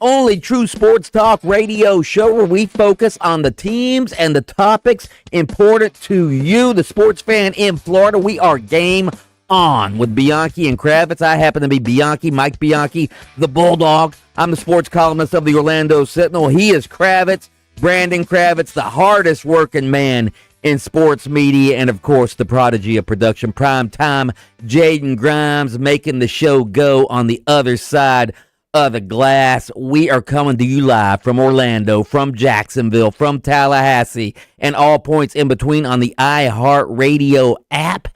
only true sports talk radio show where we focus on the teams and the topics important to you, the sports fan in Florida. We are game on with Bianchi and Kravitz. I happen to be Bianchi, Mike Bianchi, the Bulldog. I'm the sports columnist of the Orlando Sentinel. He is Kravitz, Brandon Kravitz, the hardest working man in sports media, and of course the prodigy of production, prime time Jaden Grimes, making the show go on the other side of the glass. We are coming to you live from Orlando, from Jacksonville, from Tallahassee, and all points in between on the iHeart Radio app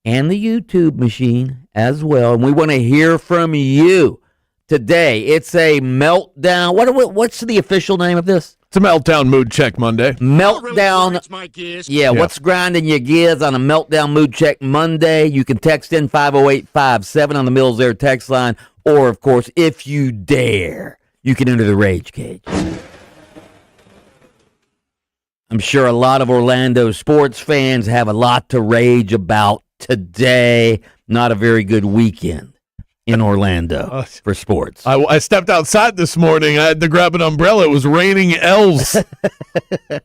and the YouTube machine as well. And we want to hear from you today. It's a meltdown. What's the official name of this? It's a Meltdown Mood Check Monday. Meltdown. Yeah, what's grinding your gears on a Meltdown Mood Check Monday? You can text in 50857 on the Mills Air text line. Or, of course, if you dare, you can enter the Rage Cage. I'm sure a lot of Orlando sports fans have a lot to rage about today. Not a very good weekend in Orlando for sports. I stepped outside this morning. I had to grab an umbrella. It was raining L's.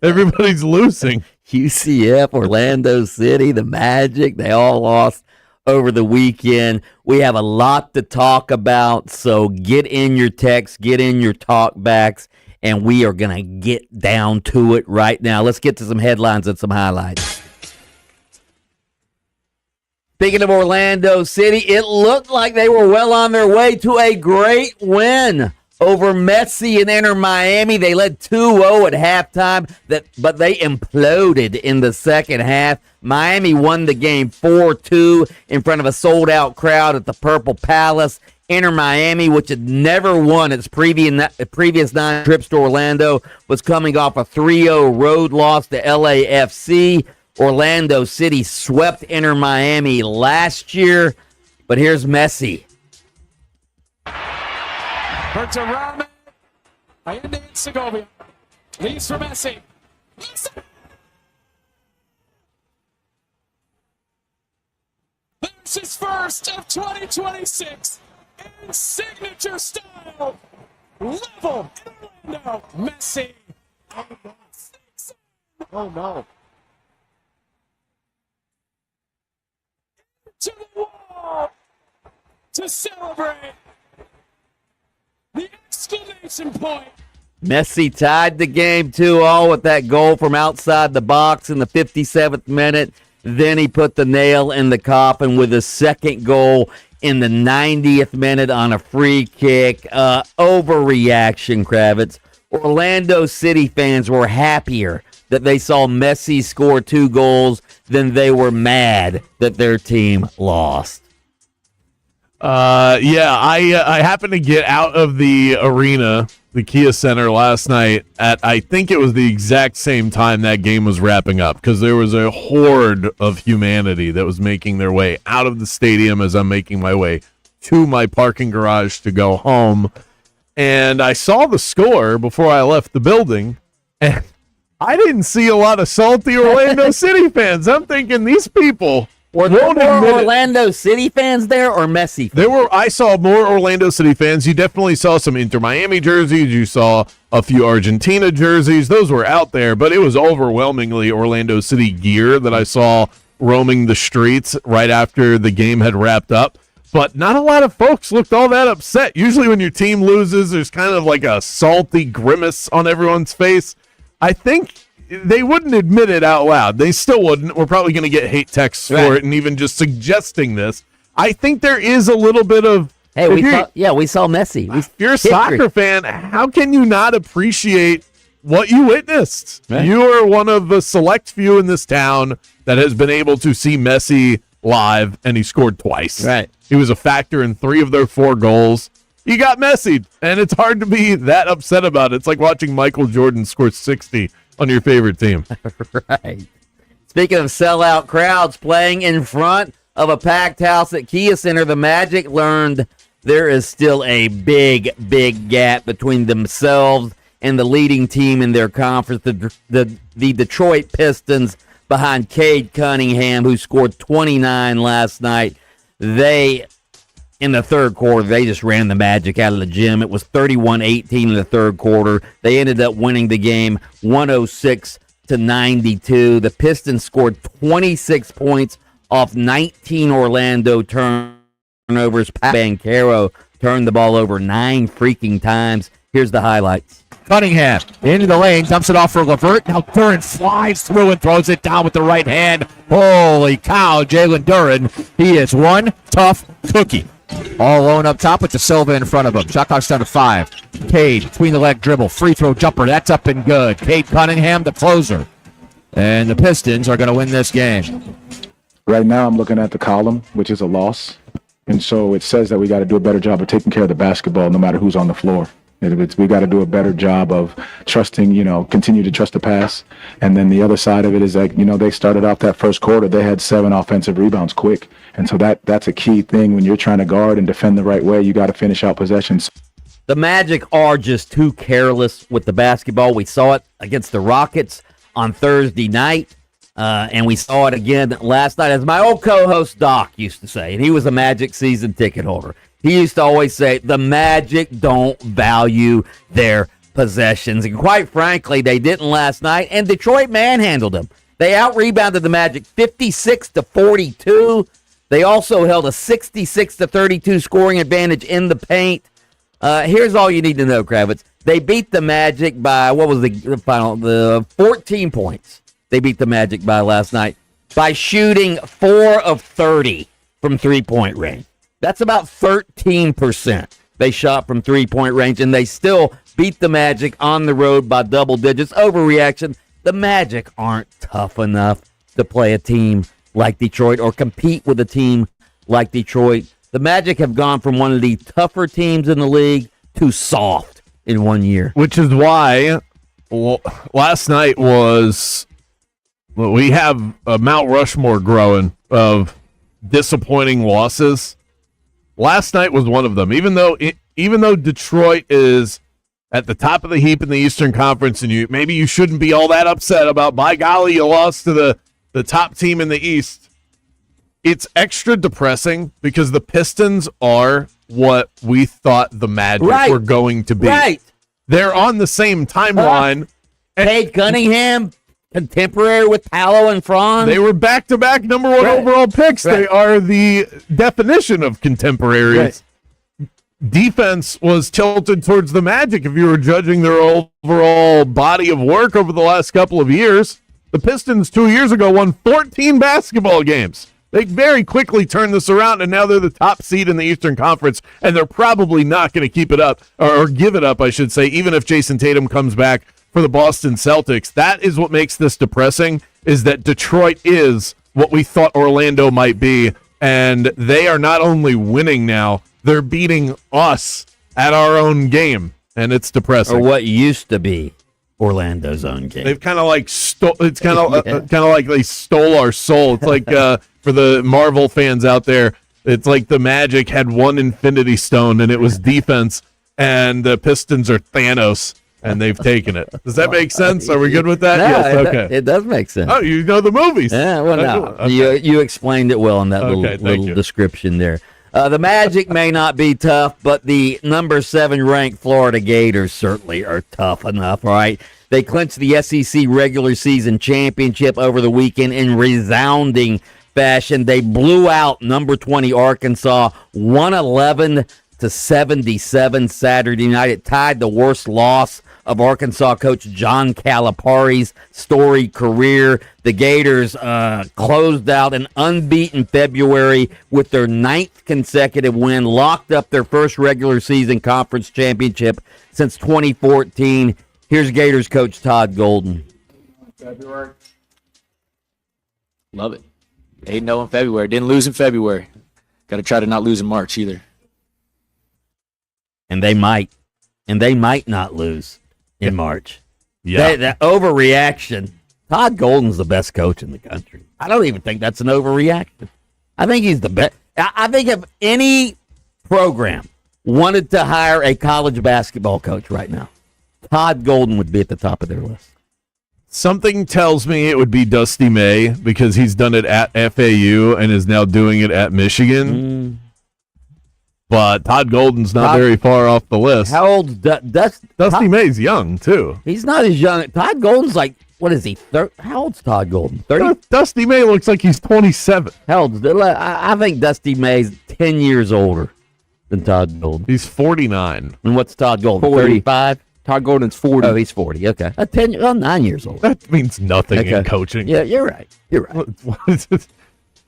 Everybody's losing. UCF, Orlando City, the Magic, they all lost over the weekend. We have a lot to talk about, so get in your texts, get in your talkbacks, and we are going to get down to it right now. Let's get to some headlines and some highlights. Speaking of Orlando City, it looked like they were well on their way to a great win over Messi and Inter Miami. They led 2-0 at halftime, but they imploded in the second half. Miami won the game 4-2 in front of a sold-out crowd at the Purple Palace. Inter Miami, which had never won its previous 9 trips to Orlando, was coming off a 3-0 road loss to LAFC. Orlando City swept Inter Miami last year, but here's Messi. Bertarame, Allende and Segovia. Leads for Messi. There's his first of 2026 in signature style. Level in Orlando. Messi. Oh, no. To the wall to celebrate the exclamation point. Messi tied the game 2-0 with that goal from outside the box in the 57th minute. Then he put the nail in the coffin with his second goal in the 90th minute on a free kick. Overreaction, Kravitz. Orlando City fans were happier that they saw Messi score 2 goals than they were mad that their team lost. I happened to get out of the arena, the Kia Center last night at, I think it was the exact same time that game was wrapping up, because there was a horde of humanity that was making their way out of the stadium as I'm making my way to my parking garage to go home. And I saw the score before I left the building, and I didn't see a lot of salty Orlando City fans. I'm thinking these people were there more Orlando City fans there or Messi fans? I saw more Orlando City fans. You definitely saw some Inter Miami jerseys. You saw a few Argentina jerseys. Those were out there, but it was overwhelmingly Orlando City gear that I saw roaming the streets right after the game had wrapped up. But not a lot of folks looked all that upset. Usually when your team loses, there's kind of like a salty grimace on everyone's face. I think they wouldn't admit it out loud. They still wouldn't. We're probably going to get hate texts for it and even just suggesting this. I think there is a little bit of, hey, we saw Messi. If you're a soccer fan, how can you not appreciate what you witnessed? Right. You are one of the select few in this town that has been able to see Messi live, and he scored twice. Right. He was a factor in 3 of their 4 goals. He got Messi, and it's hard to be that upset about it. It's like watching Michael Jordan score 60 on your favorite team. Right. Speaking of sellout crowds playing in front of a packed house at Kia Center, the Magic learned there is still a big, big gap between themselves and the leading team in their conference, the Detroit Pistons, behind Cade Cunningham, who scored 29 last night. They in the third quarter, they just ran the Magic out of the gym. It was 31-18 in the third quarter. They ended up winning the game 106-92. The Pistons scored 26 points off 19 Orlando turnovers. Bancaro turned the ball over 9 freaking times. Here's the highlights. Cunningham into the lane, dumps it off for Levert. Now Duran flies through and throws it down with the right hand. Holy cow, Jalen Duran. He is one tough cookie. All alone up top with the Silva in front of him. Shot clock's down to 5. Cade, between the leg dribble, free throw jumper. That's up and good. Cade Cunningham, the closer. And the Pistons are going to win this game. Right now I'm looking at the column, which is a loss. And so it says that we got to do a better job of taking care of the basketball no matter who's on the floor. We got to do a better job of trusting, continue to trust the pass. And then the other side of it is that, they started off that first quarter, they had 7 offensive rebounds quick. And so that's a key thing when you're trying to guard and defend the right way. You got to finish out possessions. The Magic are just too careless with the basketball. We saw it against the Rockets on Thursday night, and we saw it again last night, as my old co-host Doc used to say, and he was a Magic season ticket holder. He used to always say, the Magic don't value their possessions. And quite frankly, they didn't last night, and Detroit manhandled them. They out-rebounded the Magic 56-42. They also held a 66-32 scoring advantage in the paint. Here's all you need to know, Kravitz. They beat the Magic by, what was the final? The 14 points. They beat the Magic by last night by shooting 4 of 30 from three-point range. That's about 13% they shot from three-point range, and they still beat the Magic on the road by double digits. Overreaction. The Magic aren't tough enough to play a team like Detroit or compete with a team like Detroit. The Magic have gone from one of the tougher teams in the league to soft in 1 year. Which is why last night was, we have a Mount Rushmore growing of disappointing losses. Last night was one of them. Even though Detroit is at the top of the heap in the Eastern Conference, and maybe you shouldn't be all that upset about, by golly, you lost to the top team in the East. It's extra depressing because the Pistons are what we thought the Magic were going to be. Right. They're on the same timeline. Cade Cunningham, contemporary with Paolo and Franz. They were back-to-back number 1 overall picks. They are the definition of contemporaries. Defense was tilted towards the Magic if you were judging their overall body of work over the last couple of years. The Pistons 2 years ago won 14 basketball games. They very quickly turned this around, and now they're the top seed in the Eastern Conference, and they're probably not going to keep it up, or give it up, I should say, even if Jason Tatum comes back for the Boston Celtics. That is what makes this depressing, is that Detroit is what we thought Orlando might be, and they are not only winning now, they're beating us at our own game, and it's depressing. Or what used to be Orlando's own game. They've kind of like it's kind of like they stole our soul. It's like for the Marvel fans out there, it's like the Magic had one Infinity Stone and it was defense, and the Pistons are Thanos and they've taken it. Does that make sense? Are we good with that? No, yes. Okay. It does make sense. Oh, you know the movies. Yeah. Well, no, Okay. you explained it well in that little description there. The Magic may not be tough, but the number 7 ranked Florida Gators certainly are tough enough, all right? They clinched the SEC regular season championship over the weekend in resounding fashion. They blew out number 20 Arkansas 111-77 Saturday night. It tied the worst loss of Arkansas coach John Calipari's storied career. The Gators closed out an unbeaten February with their 9th consecutive win, locked up their first regular season conference championship since 2014. Here's Gators coach Todd Golden. February. Love it. 8-0 in February. Didn't lose in February. Got to try to not lose in March either. And they might not lose in March. Yeah. That overreaction. Todd Golden's the best coach in the country. I don't even think that's an overreaction. I think he's the best. I think if any program wanted to hire a college basketball coach right now, Todd Golden would be at the top of their list. Something tells me it would be Dusty May because he's done it at FAU and is now doing it at Michigan. but Todd Golden's not very far off the list. How old's Dusty May's young, too. He's not as young. Todd Golden's like, what is he? How old's Todd Golden? 30? Dusty May looks like he's 27. How old? I think Dusty May's 10 years older than Todd Golden. He's 49. And what's Todd Golden? 40. 35? Todd Golden's 40. Oh, he's 40. Okay. 9 years old. That means nothing in coaching. Yeah, you're right. You're right. What is it?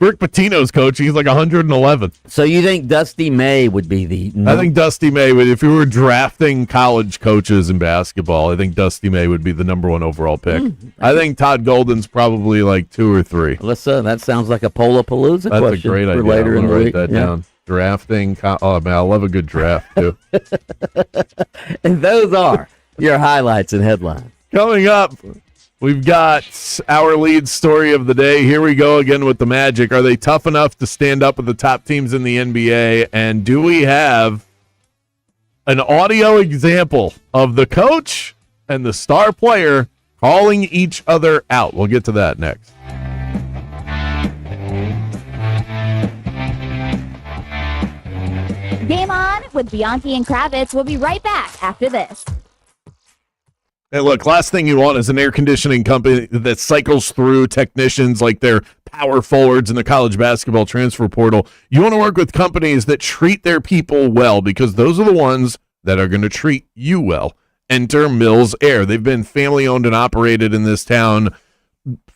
Rick Pitino's coaching. He's like 111. So you think Dusty May would be the... I think Dusty May would, if we were drafting college coaches in basketball, I think Dusty May would be the number one overall pick. I think Todd Golden's probably like 2 or 3. Alyssa, that sounds like a Polapalooza That's question a great idea. for later in the write week. that down. Drafting. Oh, man, I love a good draft, too. And those are your highlights and headlines. Coming up, we've got our lead story of the day. Here we go again with the Magic. Are they tough enough to stand up with the top teams in the NBA? And do we have an audio example of the coach and the star player calling each other out? We'll get to that next. Game On with Bianchi and Kravitz. We'll be right back after this. Hey, look, last thing you want is an air conditioning company that cycles through technicians like their power forwards in the college basketball transfer portal. You want to work with companies that treat their people well, because those are the ones that are going to treat you well. Enter Mills Air. They've been family-owned and operated in this town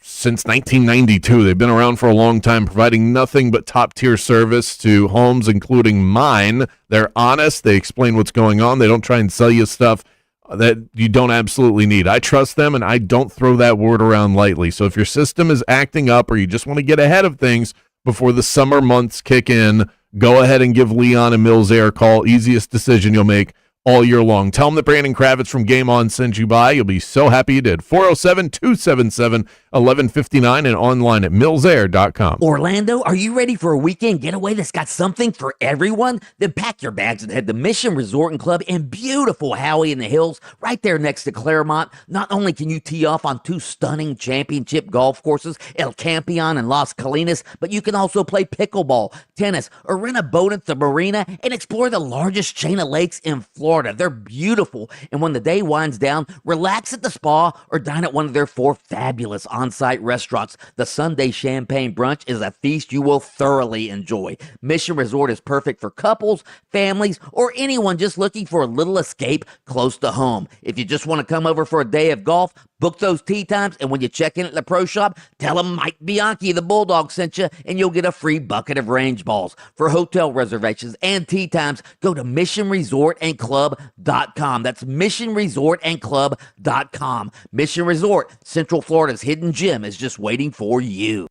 since 1992. They've been around for a long time, providing nothing but top-tier service to homes, including mine. They're honest. They explain what's going on. They don't try and sell you stuff that you don't absolutely need. I trust them, and I don't throw that word around lightly. So if your system is acting up or you just want to get ahead of things before the summer months kick in, go ahead and give Leon and Mills Air a call. Easiest decision you'll make all year long. Tell them that Brandon Kravitz from Game On sent you by. You'll be so happy you did. 407-277-1159 and online at millsair.com. Orlando, are you ready for a weekend getaway that's got something for everyone? Then pack your bags and head to Mission Resort and Club in beautiful Howey in the Hills, right there next to Claremont. Not only can you tee off on 2 stunning championship golf courses, El Campeon and Las Colinas, but you can also play pickleball, tennis, or rent a boat at the marina and explore the largest chain of lakes in Florida. They're beautiful, and when the day winds down, relax at the spa or dine at one of their 4 fabulous on-site restaurants. The Sunday Champagne Brunch is a feast you will thoroughly enjoy. Mission Resort is perfect for couples, families, or anyone just looking for a little escape close to home. If you just want to come over for a day of golf, book those tee times, and when you check in at the pro shop, tell them Mike Bianchi, the Bulldog, sent you, and you'll get a free bucket of range balls. For hotel reservations and tee times, go to missionresortandclub.com. That's missionresortandclub.com. Mission Resort, Central Florida's hidden gem, is just waiting for you.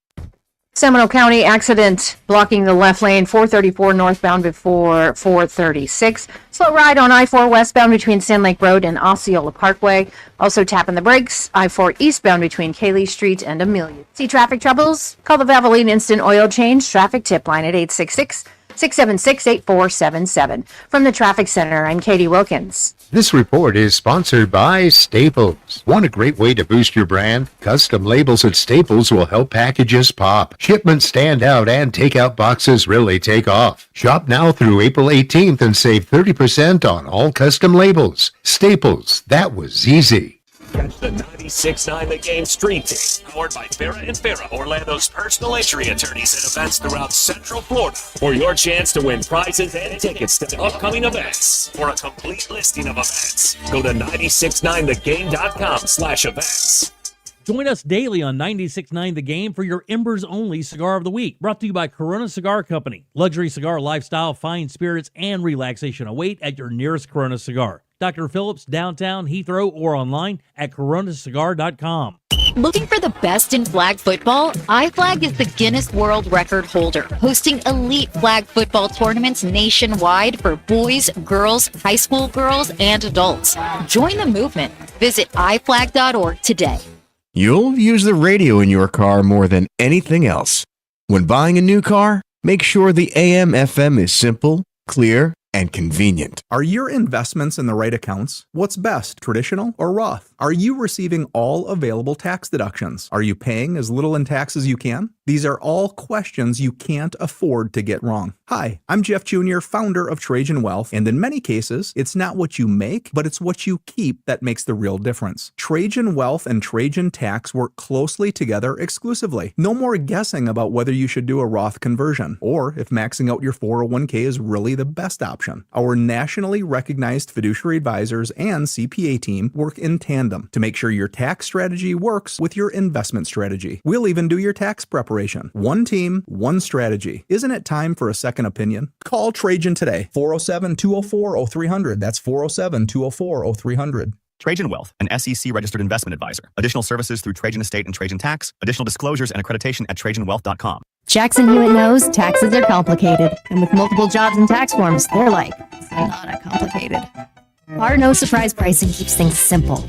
Seminole County accident blocking the left lane, 434 northbound before 436. Slow ride on I-4 westbound between Sand Lake Road and Osceola Parkway. Also tapping the brakes, I-4 eastbound between Cayley Street and Amelia. See traffic troubles? Call the Valvoline Instant Oil Change traffic tip line at 866-676-8477. From the Traffic Center, I'm Katie Wilkins. This report is sponsored by Staples. Want a great way to boost your brand? Custom labels at Staples will help packages pop, shipments stand out, and takeout boxes really take off. Shop now through April 18th and save 30% on all custom labels. Staples, that was easy. Catch the 96.9 The Game Stream Team, powered by Farrah and Farrah, Orlando's personal injury attorneys at events throughout Central Florida, for your chance to win prizes and tickets to upcoming events. For a complete listing of events, go to 969thegame.com/events. Join us daily on 96.9 The Game for your Embers Only Cigar of the Week. Brought to you by Corona Cigar Company. Luxury cigar lifestyle, fine spirits, and relaxation await at your nearest Corona Cigar. Dr. Phillips, downtown, Heathrow, or online at coronacigar.com. Looking for the best in flag football? iFlag is the Guinness World Record holder, hosting elite flag football tournaments nationwide for boys, girls, high school girls, and adults. Join the movement. Visit iflag.org today. You'll use the radio in your car more than anything else. When buying a new car, make sure the AM/FM is simple, clear, and convenient. Are your investments in the right accounts? What's best, traditional or Roth? Are you receiving all available tax deductions? Are you paying as little in tax as you can? These are all questions you can't afford to get wrong. Hi, I'm Jeff Jr., founder of Trajan Wealth, and in many cases, it's not what you make, but it's what you keep that makes the real difference. Trajan Wealth and Trajan Tax work closely together exclusively. No more guessing about whether you should do a Roth conversion, or if maxing out your 401k is really the best option. Our nationally recognized fiduciary advisors and CPA team work in tandem to make sure your tax strategy works with your investment strategy. We'll even do your tax preparation. One team, one strategy. Isn't it time for a second opinion? Call Trajan today. 407-204-0300. That's 407-204-0300. Trajan Wealth, an SEC-registered investment advisor. Additional services through Trajan Estate and Trajan Tax. Additional disclosures and accreditation at TrajanWealth.com. Jackson Hewitt knows taxes are complicated, and with multiple jobs and tax forms, they're like, it's not complicated. Our no-surprise pricing keeps things simple.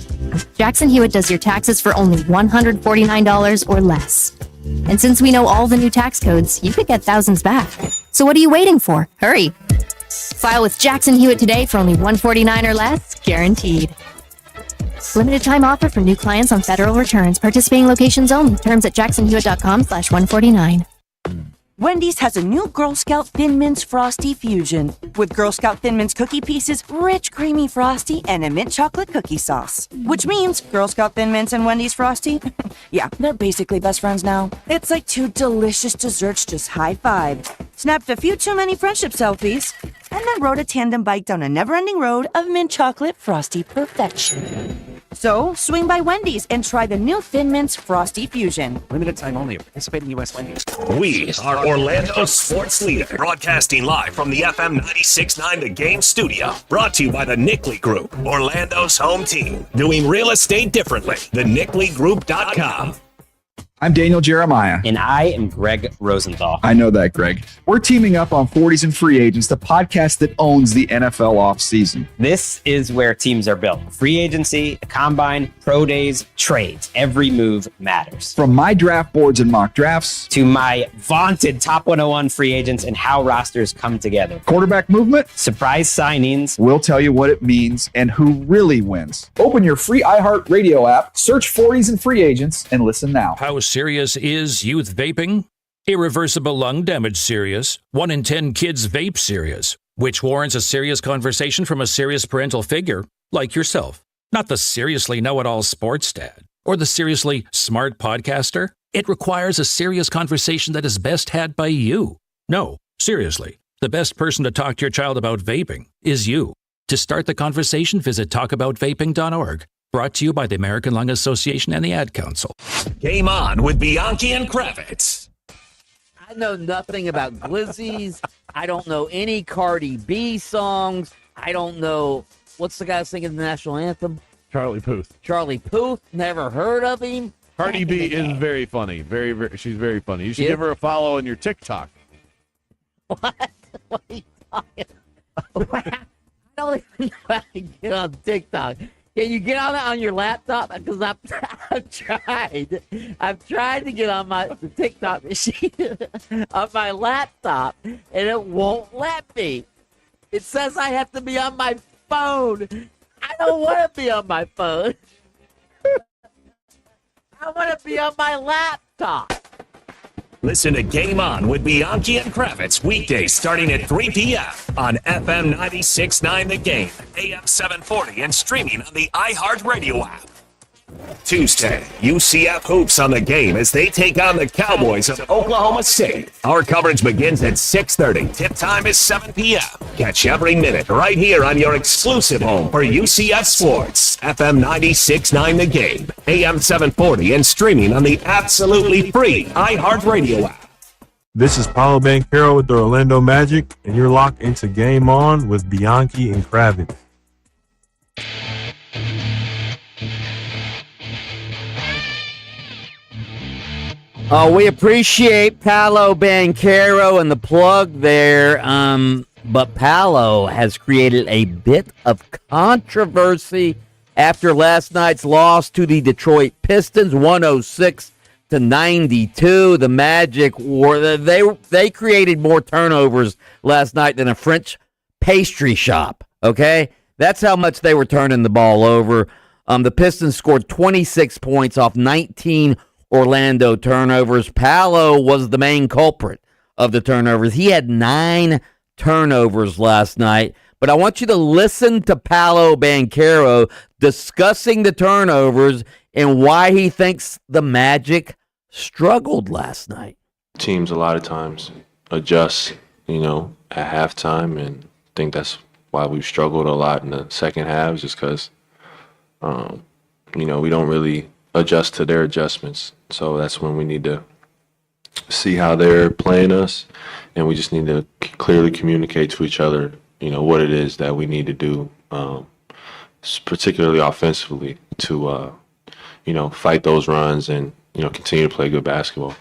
Jackson Hewitt does your taxes for only $149 or less. And since we know all the new tax codes, you could get thousands back. So what are you waiting for? Hurry! File with Jackson Hewitt today for only $149 or less, guaranteed. Limited time offer for new clients on federal returns. Participating locations only. Terms at jacksonhewitt.com/149. Wendy's has a new Girl Scout Thin Mints Frosty Fusion with Girl Scout Thin Mints cookie pieces, rich, creamy Frosty, and a mint chocolate cookie sauce. Which means Girl Scout Thin Mints and Wendy's Frosty, yeah, they're basically best friends now. It's like two delicious desserts just high-fived, snapped a few too many friendship selfies, and then rode a tandem bike down a never-ending road of mint chocolate Frosty perfection. So, swing by Wendy's and try the new Thin Mints Frosty Fusion. Limited time only. Participating U.S. Wendy's. We are Orlando's sports leader. Broadcasting live from the FM 96.9 The Game studio. Brought to you by the Nickley Group, Orlando's home team. Doing real estate differently. TheNickleyGroup.com. I'm Daniel Jeremiah. And I am Greg Rosenthal. I know that, Greg. We're teaming up on 40s and Free Agents, the podcast that owns the NFL offseason. This is where teams are built. Free agency, the combine, pro days, trades. Every move matters. From my draft boards and mock drafts to my vaunted top 101 free agents and how rosters come together. Quarterback movement, surprise signings. We'll tell you what it means and who really wins. Open your free iHeart radio app, search 40s and Free Agents, and listen now. How serious is youth vaping? Irreversible lung damage serious. 1 in 10 kids vape serious, which warrants a serious conversation from a serious parental figure like yourself. Not the seriously know-it-all sports dad or the seriously smart podcaster. It requires a serious conversation that is best had by you. No, seriously, the best person to talk to your child about vaping is you. To start the conversation, visit talkaboutvaping.org. Brought to you by the American Lung Association and the Ad Council. Game on with Bianchi and Kravitz. I know nothing about glizzies. I don't know any Cardi B songs. I don't know, what's the guy singing the national anthem? Charlie Puth. Charlie Puth. Never heard of him. Cardi B is very funny. Very, she's very funny. You should give her a follow on your TikTok. What? What are you talking about? I don't even know how to get on TikTok. Can you get on it on your laptop? Because I've tried. I've tried to get on the TikTok machine on my laptop, and it won't let me. It says I have to be on my phone. I don't want to be on my phone. I want to be on my laptop. Listen to Game On with Bianchi and Kravitz weekdays starting at 3 p.m. on FM 96.9 The Game, AM 740, and streaming on the iHeart Radio app. Tuesday, UCF hoops on The Game as they take on the Cowboys of Oklahoma State. Our coverage begins at 6:30. Tip time is 7 p.m. Catch every minute right here on your exclusive home for UCF Sports. FM 96.9 The Game, AM 740, and streaming on the absolutely free iHeart Radio app. This is Paulo Banchero with the Orlando Magic, and you're locked into Game On with Bianchi and Kravitz. We appreciate Paolo Banchero and the plug there, but Paolo has created a bit of controversy after last night's loss to the Detroit Pistons, 106-92. The Magic they created more turnovers last night than a French pastry shop, okay? That's how much they were turning the ball over. The Pistons scored 26 points off 19 Orlando turnovers. Paolo was the main culprit of the turnovers. He had 9 turnovers last night. But I want you to listen to Paolo Banchero discussing the turnovers and why he thinks the Magic struggled last night. Teams a lot of times adjust, at halftime, and I think that's why we've struggled a lot in the second half, just because, we don't really adjust to their adjustments. So that's when we need to see how they're playing us, and we just need to clearly communicate to each other, what it is that we need to do, particularly offensively, to, fight those runs and, continue to play good basketball.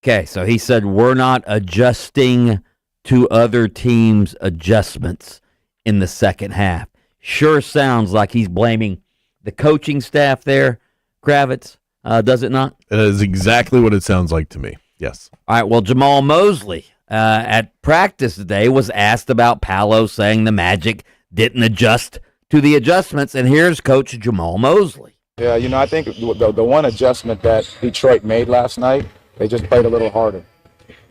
Okay, so he said we're not adjusting to other teams' adjustments in the second half. Sure sounds like he's blaming the coaching staff there, Kravitz, does it not? That is exactly what it sounds like to me, yes. All right, well, Jamal Mosley at practice today was asked about Paolo saying the Magic didn't adjust to the adjustments, and here's Coach Jamal Mosley. Yeah, I think the one adjustment that Detroit made last night, they just played a little harder.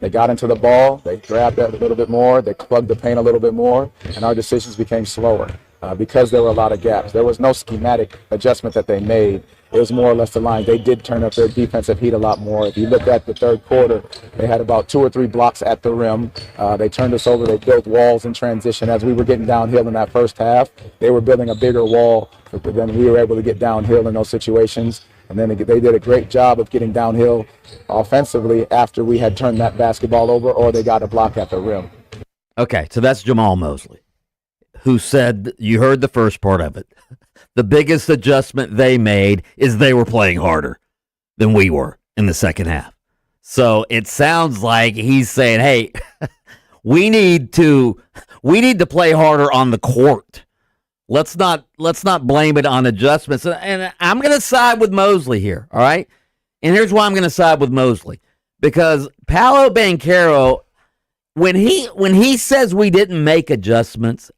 They got into the ball, they grabbed it a little bit more, they plugged the paint a little bit more, and our decisions became slower because there were a lot of gaps. There was no schematic adjustment that they made. It was more or less the line. They did turn up their defensive heat a lot more. If you look at the third quarter, they had about 2 or 3 blocks at the rim. They turned us over. They built walls in transition. As we were getting downhill in that first half, they were building a bigger wall, but then we were able to get downhill in those situations. And then they did a great job of getting downhill offensively after we had turned that basketball over, or they got a block at the rim. Okay, so that's Jamal Mosley, who said, you heard the first part of it, the biggest adjustment they made is they were playing harder than we were in the second half. So it sounds like he's saying, hey, we need to play harder on the court. Let's not blame it on adjustments. And I'm going to side with Mosley here, all right? And here's why I'm going to side with Mosley. Because Paolo Banchero, when he says we didn't make adjustments,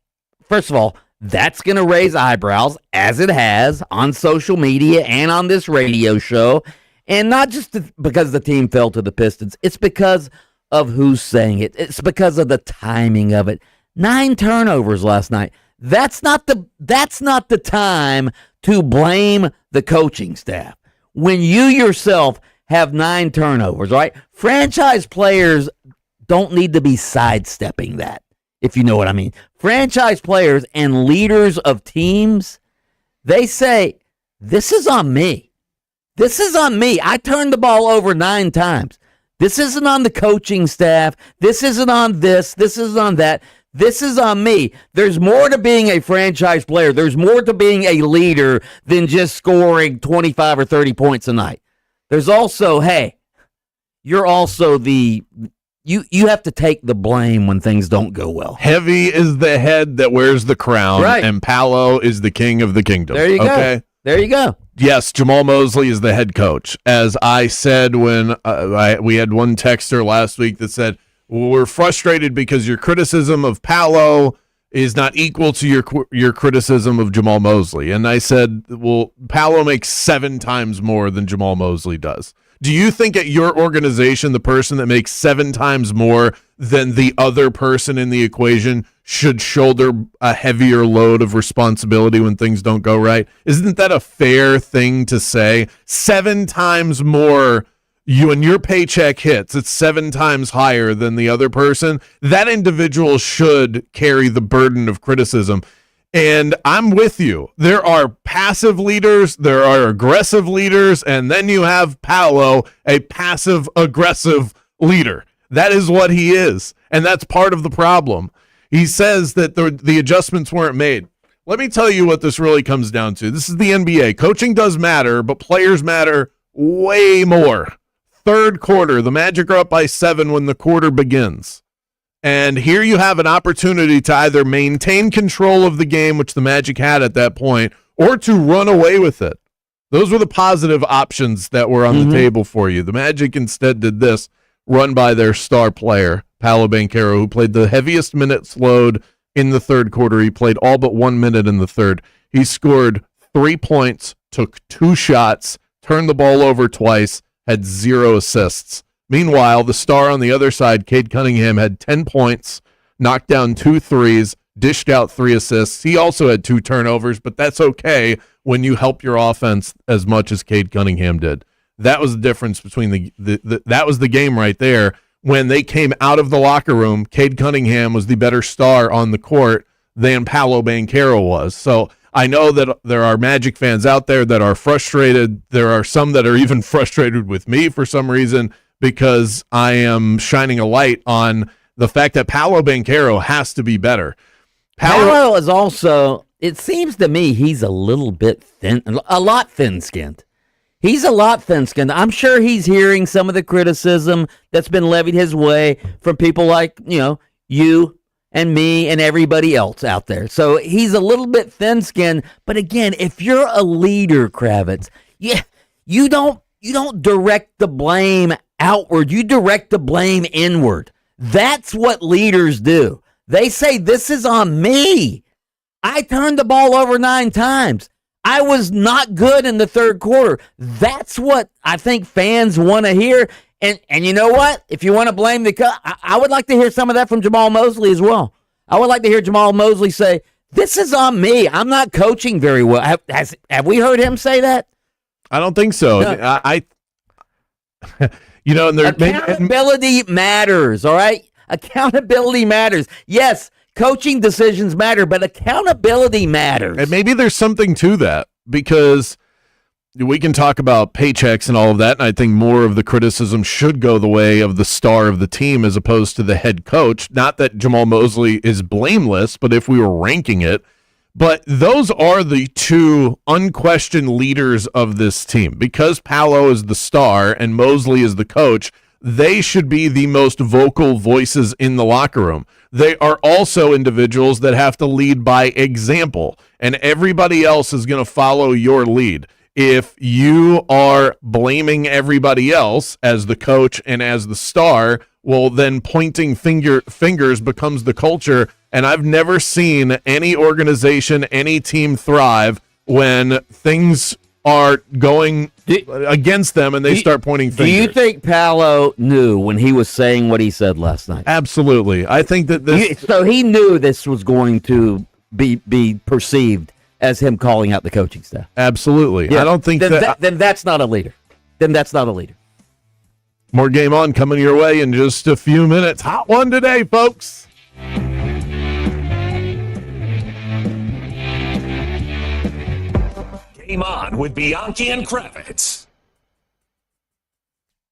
first of all, that's going to raise eyebrows, as it has on social media and on this radio show. And not just because the team fell to the Pistons. It's because of who's saying it. It's because of the timing of it. 9 turnovers last night. That's not the time to blame the coaching staff. When you yourself have 9 turnovers, right? Franchise players don't need to be sidestepping that, if you know what I mean. Franchise players and leaders of teams, they say, this is on me. This is on me. I turned the ball over 9 times. This isn't on the coaching staff. This isn't on this. This isn't on that. This is on me. There's more to being a franchise player. There's more to being a leader than just scoring 25 or 30 points a night. There's also, hey, you're also you have to take the blame when things don't go well. Heavy is the head that wears the crown, right, and Paolo is the king of the kingdom. There you okay? Go. There you go. Yes, Jamal Mosley is the head coach. As I said when we had one texter last week that said, we're frustrated because your criticism of Paolo is not equal to your criticism of Jamal Mosley. And I said, well, Paolo makes 7 times more than Jamal Mosley does. Do you think at your organization, the person that makes 7 times more than the other person in the equation should shoulder a heavier load of responsibility when things don't go right? Isn't that a fair thing to say? 7 times more. When your paycheck hits, it's 7 times higher than the other person. That individual should carry the burden of criticism. And I'm with you. There are passive leaders, there are aggressive leaders, and then you have Paolo, a passive-aggressive leader. That is what he is, and that's part of the problem. He says that the adjustments weren't made. Let me tell you what this really comes down to. This is the NBA. Coaching does matter, but players matter way more. Third quarter, the Magic are up by 7 when the quarter begins. And here you have an opportunity to either maintain control of the game, which the Magic had at that point, or to run away with it. Those were the positive options that were on the table for you. The Magic instead did this, run by their star player, Paolo Banchero, who played the heaviest minutes load in the third quarter. He played all but 1 minute in the third. He scored 3 points, took 2 shots, turned the ball over twice, had 0 assists. Meanwhile, the star on the other side, Cade Cunningham, had 10 points, knocked down 2 threes, dished out 3 assists. He also had 2 turnovers, but that's okay when you help your offense as much as Cade Cunningham did. That was the difference between that was the game right there. When they came out of the locker room, Cade Cunningham was the better star on the court than Paolo Banchero was. So I know that there are Magic fans out there that are frustrated. There are some that are even frustrated with me for some reason because I am shining a light on the fact that Paolo Banchero has to be better. Paolo is also, it seems to me, he's a little bit thin, a lot thin-skinned. He's a lot thin-skinned. I'm sure he's hearing some of the criticism that's been levied his way from people like, you and me and everybody else out there. So he's a little bit thin-skinned. But again, if you're a leader, Kravitz, you don't direct the blame outward. You direct the blame inward. That's what leaders do. They say, this is on me. I turned the ball over 9 times. I was not good in the third quarter. That's what I think fans want to hear. And you know what? If you want to blame I would like to hear some of that from Jamal Mosley as well. I would like to hear Jamal Mosley say, this is on me. I'm not coaching very well. Have we heard him say that? I don't think so. No. And accountability matters, all right? Accountability matters. Yes, coaching decisions matter, but accountability matters. And maybe there's something to that because we can talk about paychecks and all of that, and I think more of the criticism should go the way of the star of the team as opposed to the head coach. Not that Jamal Mosley is blameless, but if we were ranking it, but those are the 2 unquestioned leaders of this team. Because Paolo is the star and Mosley is the coach, they should be the most vocal voices in the locker room. They are also individuals that have to lead by example, and everybody else is going to follow your lead. If you are blaming everybody else as the coach and as the star, well, then pointing fingers becomes the culture, and I've never seen any organization, any team thrive when things are going against them and they start pointing fingers. Do you think Paolo knew when he was saying what he said last night? Absolutely. I think that this... So he knew this was going to be perceived as him calling out the coaching staff. Absolutely. Yeah. I don't think then that's not a leader. Then that's not a leader. More Game On coming your way in just a few minutes. Hot one today, folks. Game On with Bianchi and Kravitz.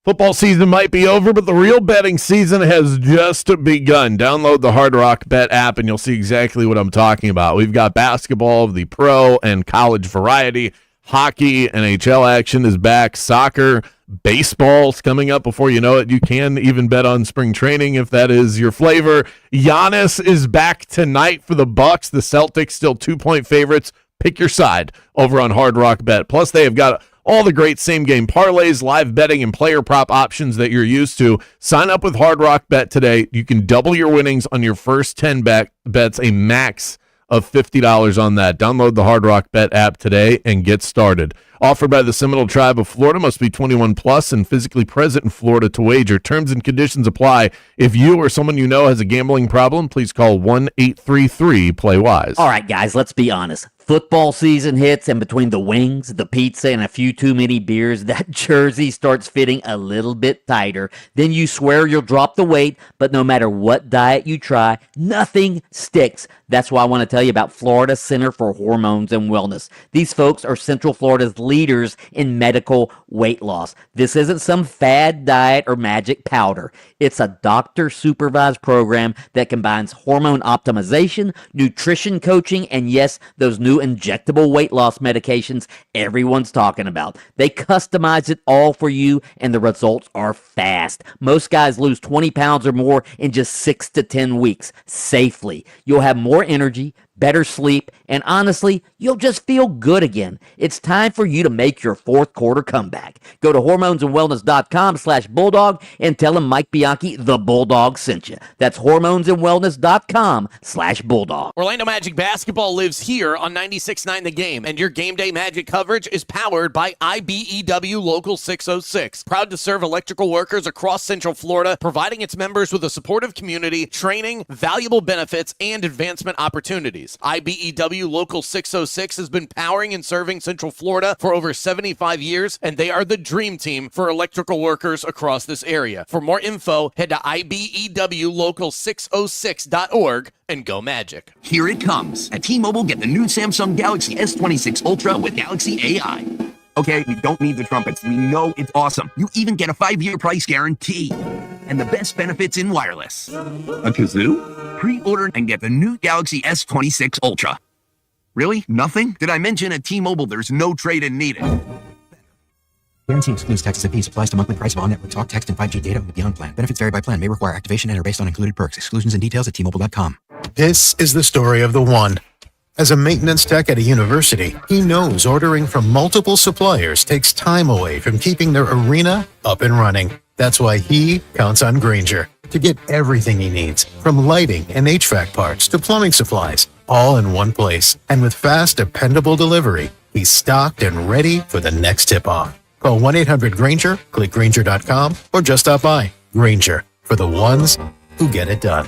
Football season might be over, but the real betting season has just begun. Download the Hard Rock Bet app, and you'll see exactly what I'm talking about. We've got basketball, the pro and college variety. Hockey, NHL action is back. Soccer, baseball's coming up before you know it. You can even bet on spring training if that is your flavor. Giannis is back tonight for the Bucks. The Celtics still 2-point favorites. Pick your side over on Hard Rock Bet. Plus, they have got all the great same-game parlays, live betting, and player prop options that you're used to. Sign up with Hard Rock Bet today. You can double your winnings on your first 10 bets, a max of $50 on that. Download the Hard Rock Bet app today and get started. Offered by the Seminole Tribe of Florida. Must be 21 plus and physically present in Florida to wager. Terms and conditions apply. If you or someone you know has a gambling problem, please call 1-833-PLAY-WISE. All right, guys, let's be honest. Football season hits, and between the wings, the pizza, and a few too many beers, that jersey starts fitting a little bit tighter. Then you swear you'll drop the weight, but no matter what diet you try, nothing sticks. That's why I want to tell you about Florida Center for Hormones and Wellness. These folks are Central Florida's leaders in medical weight loss. This isn't some fad diet or magic powder. It's a doctor-supervised program that combines hormone optimization, nutrition coaching, and yes, those new injectable weight loss medications everyone's talking about. They customize it all for you, and the results are fast. Most guys lose 20 pounds or more in just 6 to 10 weeks safely. You'll have more energy, better sleep, and honestly, you'll just feel good again. It's time for you to make your fourth quarter comeback. Go to hormonesandwellness.com/bulldog and tell them Mike Bianchi, the Bulldog, sent you. That's hormonesandwellness.com/bulldog. Orlando Magic basketball lives here on 96.9 The Game, and your game day Magic coverage is powered by IBEW Local 606. Proud to serve electrical workers across Central Florida, providing its members with a supportive community, training, valuable benefits, and advancement opportunities. IBEW Local 606 has been powering and serving Central Florida for over 75 years, and they are the dream team for electrical workers across this area. For more info, head to IBEWLocal606.org and go Magic. Here it comes. At T-Mobile, get the new Samsung Galaxy S26 Ultra with Galaxy AI. Okay, we don't need the trumpets. We know it's awesome. You even get a 5-year price guarantee. And the best benefits in wireless. A kazoo? Pre-order and get the new Galaxy S26 Ultra. Really? Nothing? Did I mention at T-Mobile there's no trade-in needed? Guarantee excludes taxes and fees. Applies to monthly price of on-network talk, text, and 5G data with Beyond plan. Benefits vary by plan. May require activation and are based on included perks. Exclusions and details at T-Mobile.com. This is the story of the one. As a maintenance tech at a university, he knows ordering from multiple suppliers takes time away from keeping their arena up and running. That's why he counts on Grainger to get everything he needs, from lighting and HVAC parts to plumbing supplies, all in one place. And with fast, dependable delivery, he's stocked and ready for the next tip-off. Call 1-800-GRAINGER, click Grainger.com, or just stop by. Grainger, for the ones who get it done.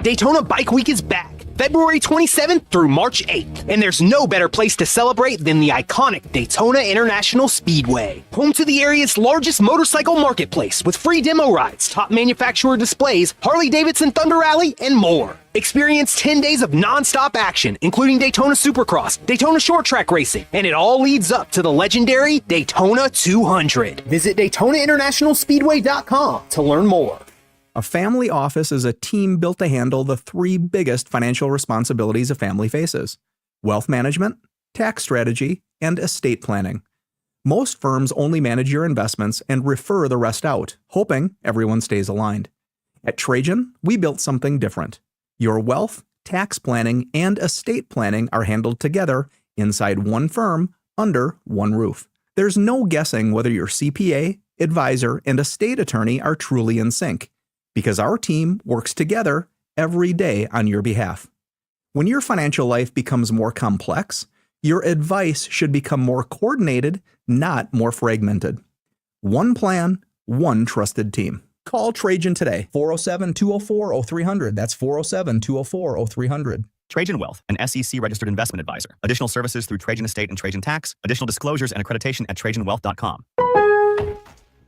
Daytona Bike Week is back, February 27th through March 8th. And there's no better place to celebrate than the iconic Daytona International Speedway. Home to the area's largest motorcycle marketplace with free demo rides, top manufacturer displays, Harley-Davidson Thunder Rally, and more. Experience 10 days of non-stop action, including Daytona Supercross, Daytona Short Track Racing, and it all leads up to the legendary Daytona 200. Visit DaytonaInternationalSpeedway.com to learn more. A family office is a team built to handle the 3 biggest financial responsibilities a family faces: wealth management, tax strategy, and estate planning. Most firms only manage your investments and refer the rest out, hoping everyone stays aligned. At Trajan, we built something different. Your wealth, tax planning, and estate planning are handled together inside one firm under one roof. There's no guessing whether your CPA, advisor, and estate attorney are truly in sync, because our team works together every day on your behalf. When your financial life becomes more complex, your advice should become more coordinated, not more fragmented. One plan, one trusted team. Call Trajan today, 407-204-0300. That's 407-204-0300. Trajan Wealth, an SEC-registered investment advisor. Additional services through Trajan Estate and Trajan Tax. Additional disclosures and accreditation at TrajanWealth.com.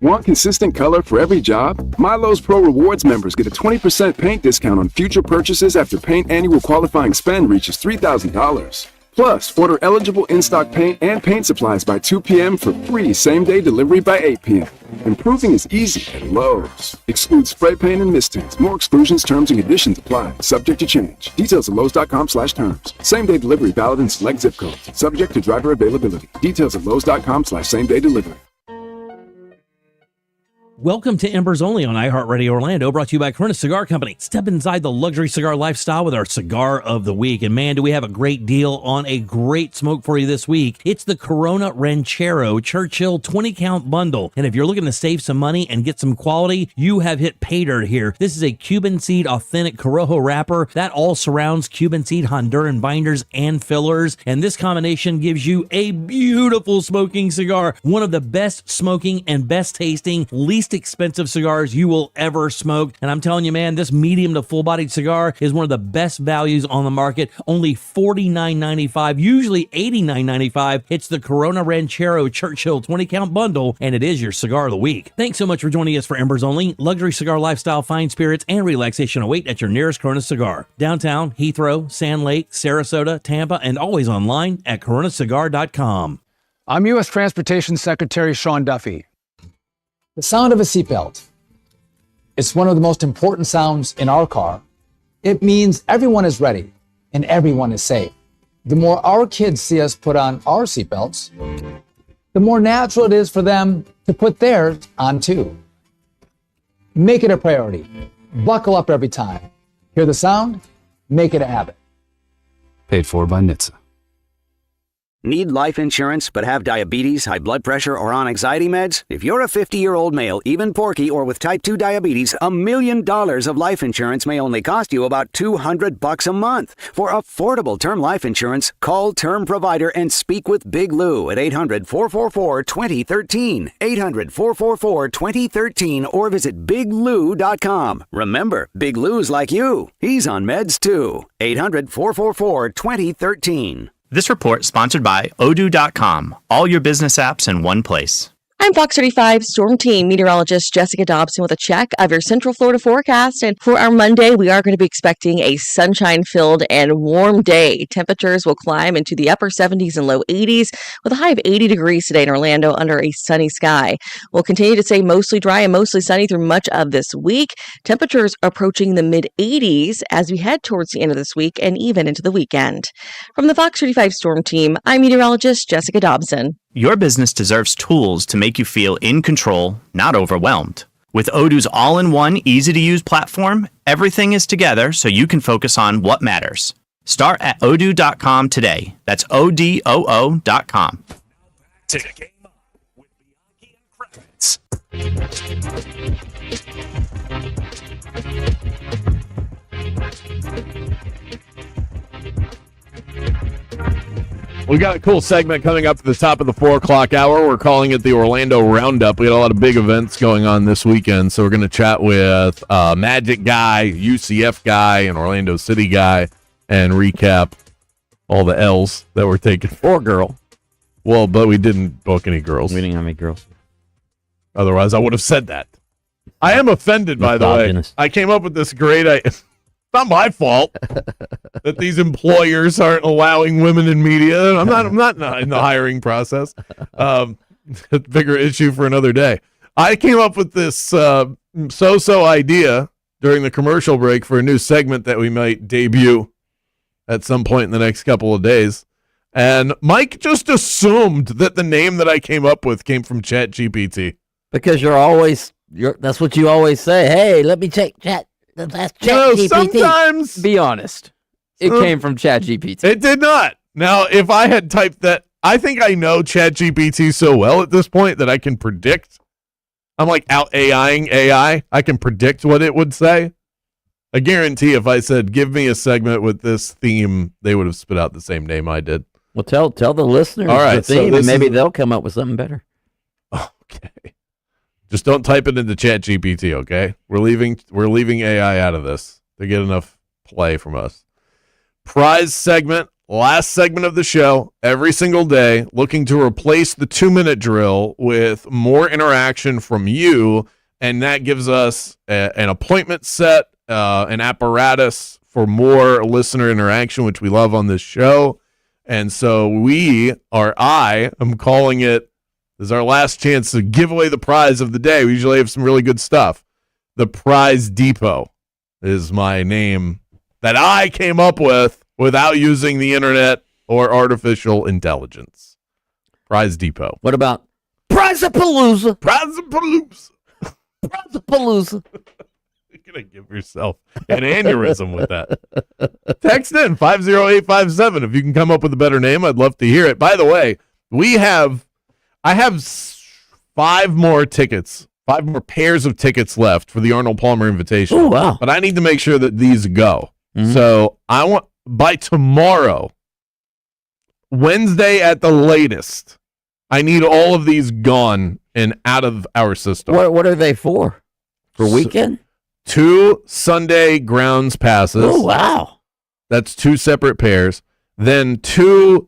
Want consistent color for every job? Milo's Pro Rewards members get a 20% paint discount on future purchases after paint annual qualifying spend reaches $3,000. Plus, order eligible in-stock paint and paint supplies by 2 p.m. for free same-day delivery by 8 p.m. Improving is easy at Lowe's. Excludes spray paint and mist tints. More exclusions, terms, and conditions apply. Subject to change. Details at Lowe's.com/terms. Same-day delivery valid in select zip codes. Subject to driver availability. Details at Lowe's.com/same-day delivery. Welcome to Embers Only on iHeart Radio Orlando, brought to you by Corona Cigar Company. Step inside the luxury cigar lifestyle with our cigar of the week. And man, do we have a great deal on a great smoke for you this week. It's the Corona Ranchero Churchill 20-count bundle. And if you're looking to save some money and get some quality, you have hit pay dirt here. This is a Cuban seed authentic Corojo wrapper that all surrounds Cuban seed Honduran binders and fillers. And this combination gives you a beautiful smoking cigar. One of the best smoking and best tasting, least expensive cigars you will ever smoke. And I'm telling you, man, this medium to full-bodied cigar is one of the best values on the market. Only $49.95, usually $89.95. It's the Corona Ranchero Churchill 20-count bundle, and it is your cigar of the week. Thanks so much for joining us for Embers Only. Luxury cigar lifestyle, fine spirits, and relaxation await at your nearest Corona Cigar. Downtown, Heathrow, Sand Lake, Sarasota, Tampa, and always online at coronacigar.com. I'm U.S. Transportation Secretary Sean Duffy. The sound of a seatbelt. It's one of the most important sounds in our car. It means everyone is ready and everyone is safe. The more our kids see us put on our seatbelts, the more natural it is for them to put theirs on too. Make it a priority. Buckle up every time. Hear the sound? Make it a habit. Paid for by NHTSA. Need life insurance but have diabetes, high blood pressure, or on anxiety meds? If you're a 50-year-old male, even porky, or with type 2 diabetes, $1 million of life insurance may only cost you about $200 a month. For affordable term life insurance, call Term Provider and speak with Big Lou at 800-444-2013. 800-444-2013 or visit biglou.com. Remember, Big Lou's like you. He's on meds too. 800-444-2013. This report sponsored by Odoo.com. All your business apps in one place. I'm Fox 35 Storm Team meteorologist Jessica Dobson with a check of your Central Florida forecast. And for our Monday, we are going to be expecting a sunshine-filled and warm day. Temperatures will climb into the upper 70s and low 80s with a high of 80 degrees today in Orlando under a sunny sky. We'll continue to stay mostly dry and mostly sunny through much of this week. Temperatures approaching the mid-80s as we head towards the end of this week and even into the weekend. From the Fox 35 Storm Team, I'm meteorologist Jessica Dobson. Your business deserves tools to make you feel in control, not overwhelmed. With Odoo's all-in-one, easy-to-use platform, everything is together so you can focus on what matters. Start at Odoo.com today. That's ODOO.com. To the game on with Bianchi and We got a cool segment coming up at the top of the 4 o'clock hour. We're calling it the Orlando Roundup. We had a lot of big events going on this weekend, so we're going to chat with Magic guy, UCF guy, and Orlando City guy, and recap all the L's that were taken. Or girl. Well, but we didn't book any girls. We didn't have any girls. Otherwise, I would have said that. I am offended, by the way. I came up with this great idea. It's not my fault that these employers aren't allowing women in media. I'm not in the hiring process. A bigger issue for another day. I came up with this so-so idea during the commercial break for a new segment that we might debut at some point in the next couple of days. And Mike just assumed that the name that I came up with came from ChatGPT. Because that's what you always say. Hey, let me check chat. That's ChatGPT. Sometimes. Be honest. It came from ChatGPT. It did not. Now, if I had typed that, I think I know ChatGPT so well at this point that I can predict. I'm like out AIing AI. I can predict what it would say. I guarantee if I said, give me a segment with this theme, they would have spit out the same name I did. Well, tell the listeners all right, the theme, so and maybe they'll come up with something better. Okay. Just don't type it into ChatGPT, okay? We're leaving AI out of this. They get enough play from us. Prize segment, last segment of the show, every single day, looking to replace the 2-minute drill with more interaction from you, and that gives us an appointment set, an apparatus for more listener interaction, which we love on this show. And so I am calling it, this is our last chance to give away the prize of the day. We usually have some really good stuff. The Prize Depot is my name that I came up with without using the internet or artificial intelligence. Prize Depot. What about Prize-a-Palooza? Prize-a-Palooza. Prize-a-Palooza. You're going to give yourself an aneurysm with that. Text in 50857. If you can come up with a better name, I'd love to hear it. By the way, I have 5 more tickets, 5 more pairs of tickets left for the Arnold Palmer Invitational. Oh, wow. But I need to make sure that these go. Mm-hmm. So I want, by tomorrow, Wednesday at the latest, I need all of these gone and out of our system. What are they for? For weekend? 2 Sunday grounds passes. Oh, wow. That's 2 separate pairs. Then 2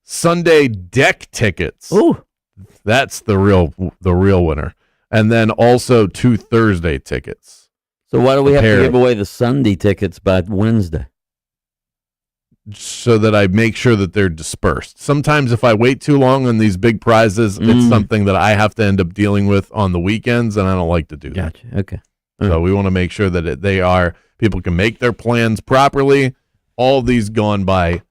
Sunday deck tickets. Ooh. That's the real winner. And then also 2 Thursday tickets. So why do we have to give away the Sunday tickets by Wednesday? So that I make sure that they're dispersed. Sometimes if I wait too long on these big prizes, it's something that I have to end up dealing with on the weekends, and I don't like to do that. Gotcha. Okay. So we want to make sure that people can make their plans properly. All of these gone by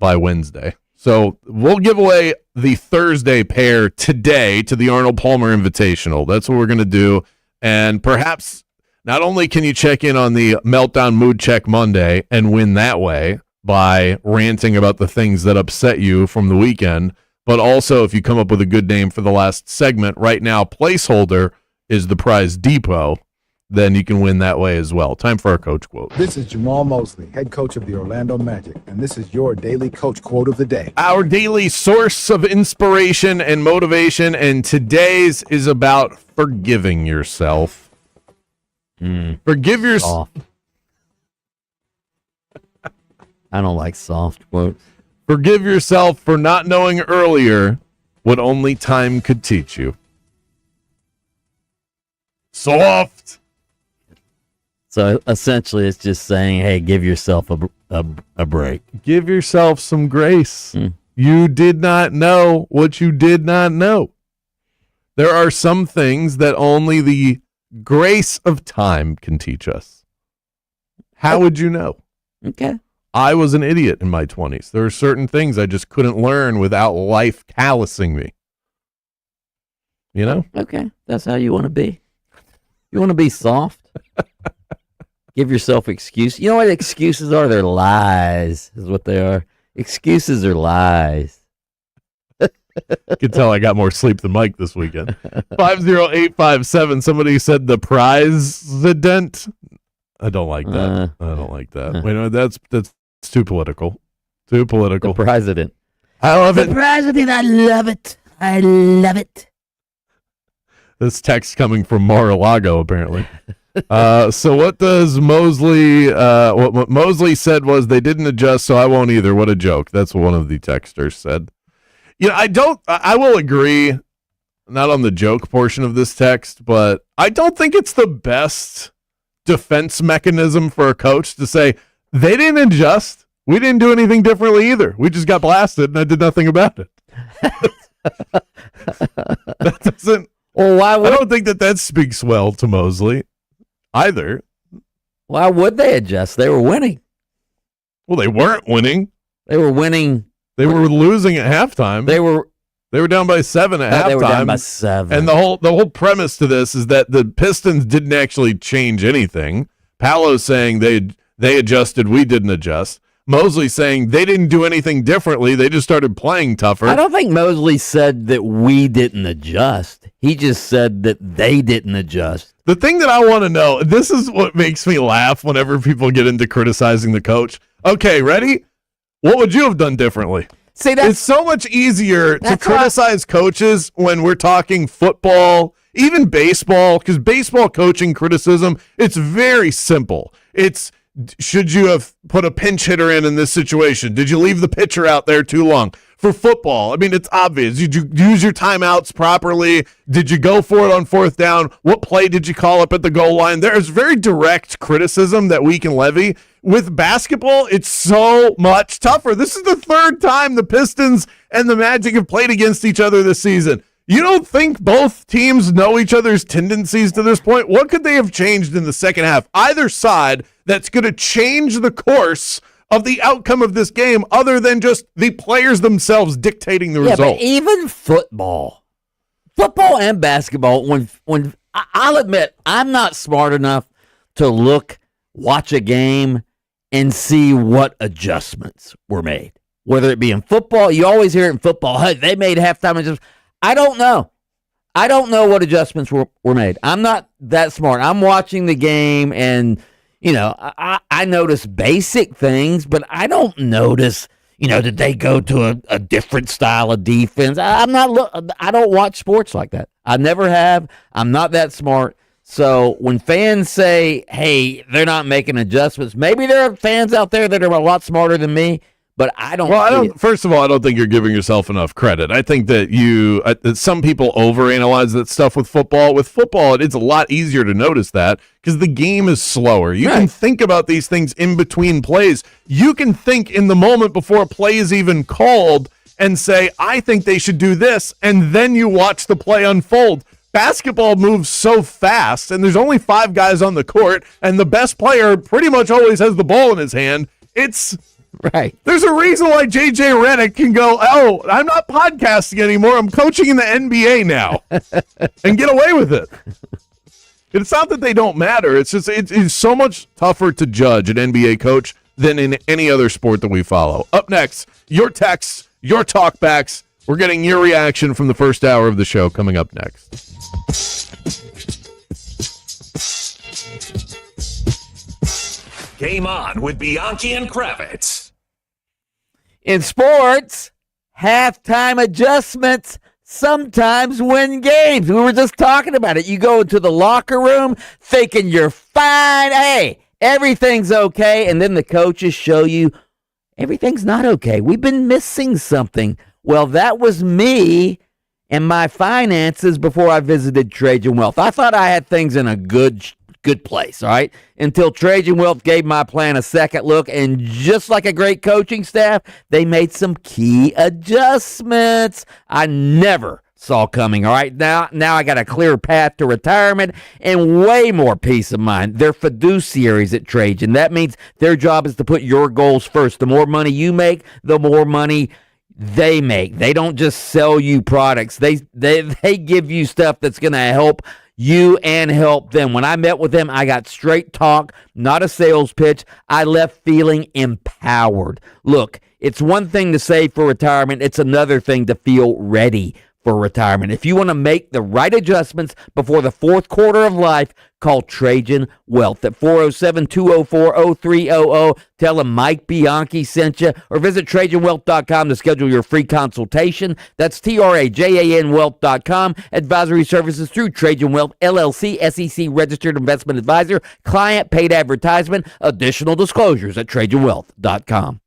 Wednesday. So we'll give away the Thursday pair today to the Arnold Palmer Invitational. That's what we're going to do. And perhaps Not only can you check in on the Meltdown Mood Check Monday and win that way by ranting about the things that upset you from the weekend, but also if you come up with a good name for the last segment, right now, placeholder is the Prize Depot, then you can win that way as well. Time for our coach quote. This is Jamal Mosley, head coach of the Orlando Magic, and this is your daily coach quote of the day. Our daily source of inspiration and motivation, and today's is about forgiving yourself. Forgive yourself. I don't like soft quotes. Forgive yourself for not knowing earlier what only time could teach you. Soft. So essentially, it's just saying, hey, give yourself a break. Give yourself some grace. You did not know what you did not know. There are some things that only the grace of time can teach us. How would you know? Okay. I was an idiot in my 20s. There are certain things I just couldn't learn without life callousing me. You know? Okay. That's how you want to be. You want to be soft? Give yourself excuses. You know what excuses are? They're lies, is what they are. Excuses are lies. You can tell I got more sleep than Mike this weekend. 50857. Somebody said the president. I don't like that. I don't like that. Wait, no, that's too political. Too political. The president. I love it. The president. I love it. I love it. This text coming from Mar-a-Lago, apparently. So what does Mosley, what Mosley said was they didn't adjust, so I won't either. What a joke. That's what one of the texters said. You know, I will agree, not on the joke portion of this text, but I don't think it's the best defense mechanism for a coach to say, they didn't adjust. We didn't do anything differently either. We just got blasted and I did nothing about it. That doesn't. Well, I don't think that speaks well to Mosley either. Why would they adjust? They were winning. Well, they weren't winning. They were winning. They were losing at halftime. They were down by 7 at halftime. They were down by 7. And the whole premise to this is that the Pistons didn't actually change anything. Paolo's saying they adjusted, we didn't adjust. Mosley saying they didn't do anything differently. They just started playing tougher. I don't think Mosley said that we didn't adjust. He just said that they didn't adjust. The thing that I want to know, this is what makes me laugh whenever people get into criticizing the coach. Okay, ready? What would you have done differently? See, it's so much easier to criticize coaches when we're talking football, even baseball, because baseball coaching criticism, it's very simple. It's, should you have put a pinch hitter in this situation? Did you leave the pitcher out there too long? For football, I mean, it's obvious. Did you use your timeouts properly? Did you go for it on 4th down? What play did you call up at the goal line? There's very direct criticism that we can levy. With basketball, it's so much tougher. This is the 3rd time the Pistons and the Magic have played against each other this season. You don't think both teams know each other's tendencies to this point? What could they have changed in the second half? Either side that's going to change the course of the outcome of this game other than just the players themselves dictating the result. But even football and basketball, when I'll admit I'm not smart enough to watch a game and see what adjustments were made. Whether it be in football, you always hear it in football, hey, they made halftime adjustments. I don't know. I don't know what adjustments were made. I'm not that smart. I'm watching the game and I notice basic things, but I don't notice, did they go to a different style of defense? I don't watch sports like that. I never have. I'm not that smart. So when fans say, hey, they're not making adjustments, maybe there are fans out there that are a lot smarter than me, but I don't. Well, first of all, I don't think you're giving yourself enough credit. I think that some people overanalyze that stuff with football. With football, it's a lot easier to notice that because the game is slower. You can think about these things in between plays. You can think in the moment before a play is even called and say, I think they should do this, and then you watch the play unfold. Basketball moves so fast, and there's only 5 guys on the court, and the best player pretty much always has the ball in his hand. It's right. There's a reason why J.J. Redick can go, oh, I'm not podcasting anymore. I'm coaching in the NBA now, and get away with it. It's not that they don't matter. It's just it's so much tougher to judge an NBA coach than in any other sport that we follow. Up next, your texts, your talkbacks. We're getting your reaction from the first hour of the show coming up next. Game On with Bianchi and Kravitz. In sports, halftime adjustments sometimes win games. We were just talking about it. You go into the locker room thinking you're fine. Hey, everything's okay. And then the coaches show you everything's not okay. We've been missing something. Well, that was me and my finances before I visited Trajan Wealth. I thought I had things in a good place, all right? Until Trajan Wealth gave my plan a second look, and just like a great coaching staff, they made some key adjustments I never saw coming, all right? Now I got a clear path to retirement and way more peace of mind. They're fiduciaries at Trajan. That means their job is to put your goals first. The more money you make, the more money they make. They don't just sell you products. They give you stuff that's going to help you and help them. When I met with them, I got straight talk, not a sales pitch. I left feeling empowered. Look, it's one thing to save for retirement. It's another thing to feel ready for retirement. If you want to make the right adjustments before the fourth quarter of life, call Trajan Wealth at 407-204-0300. Tell them Mike Bianchi sent you, or visit TrajanWealth.com to schedule your free consultation. That's TRAJAN Wealth.com. Advisory services through Trajan Wealth, LLC, SEC Registered Investment Advisor. Client paid advertisement. Additional disclosures at TrajanWealth.com.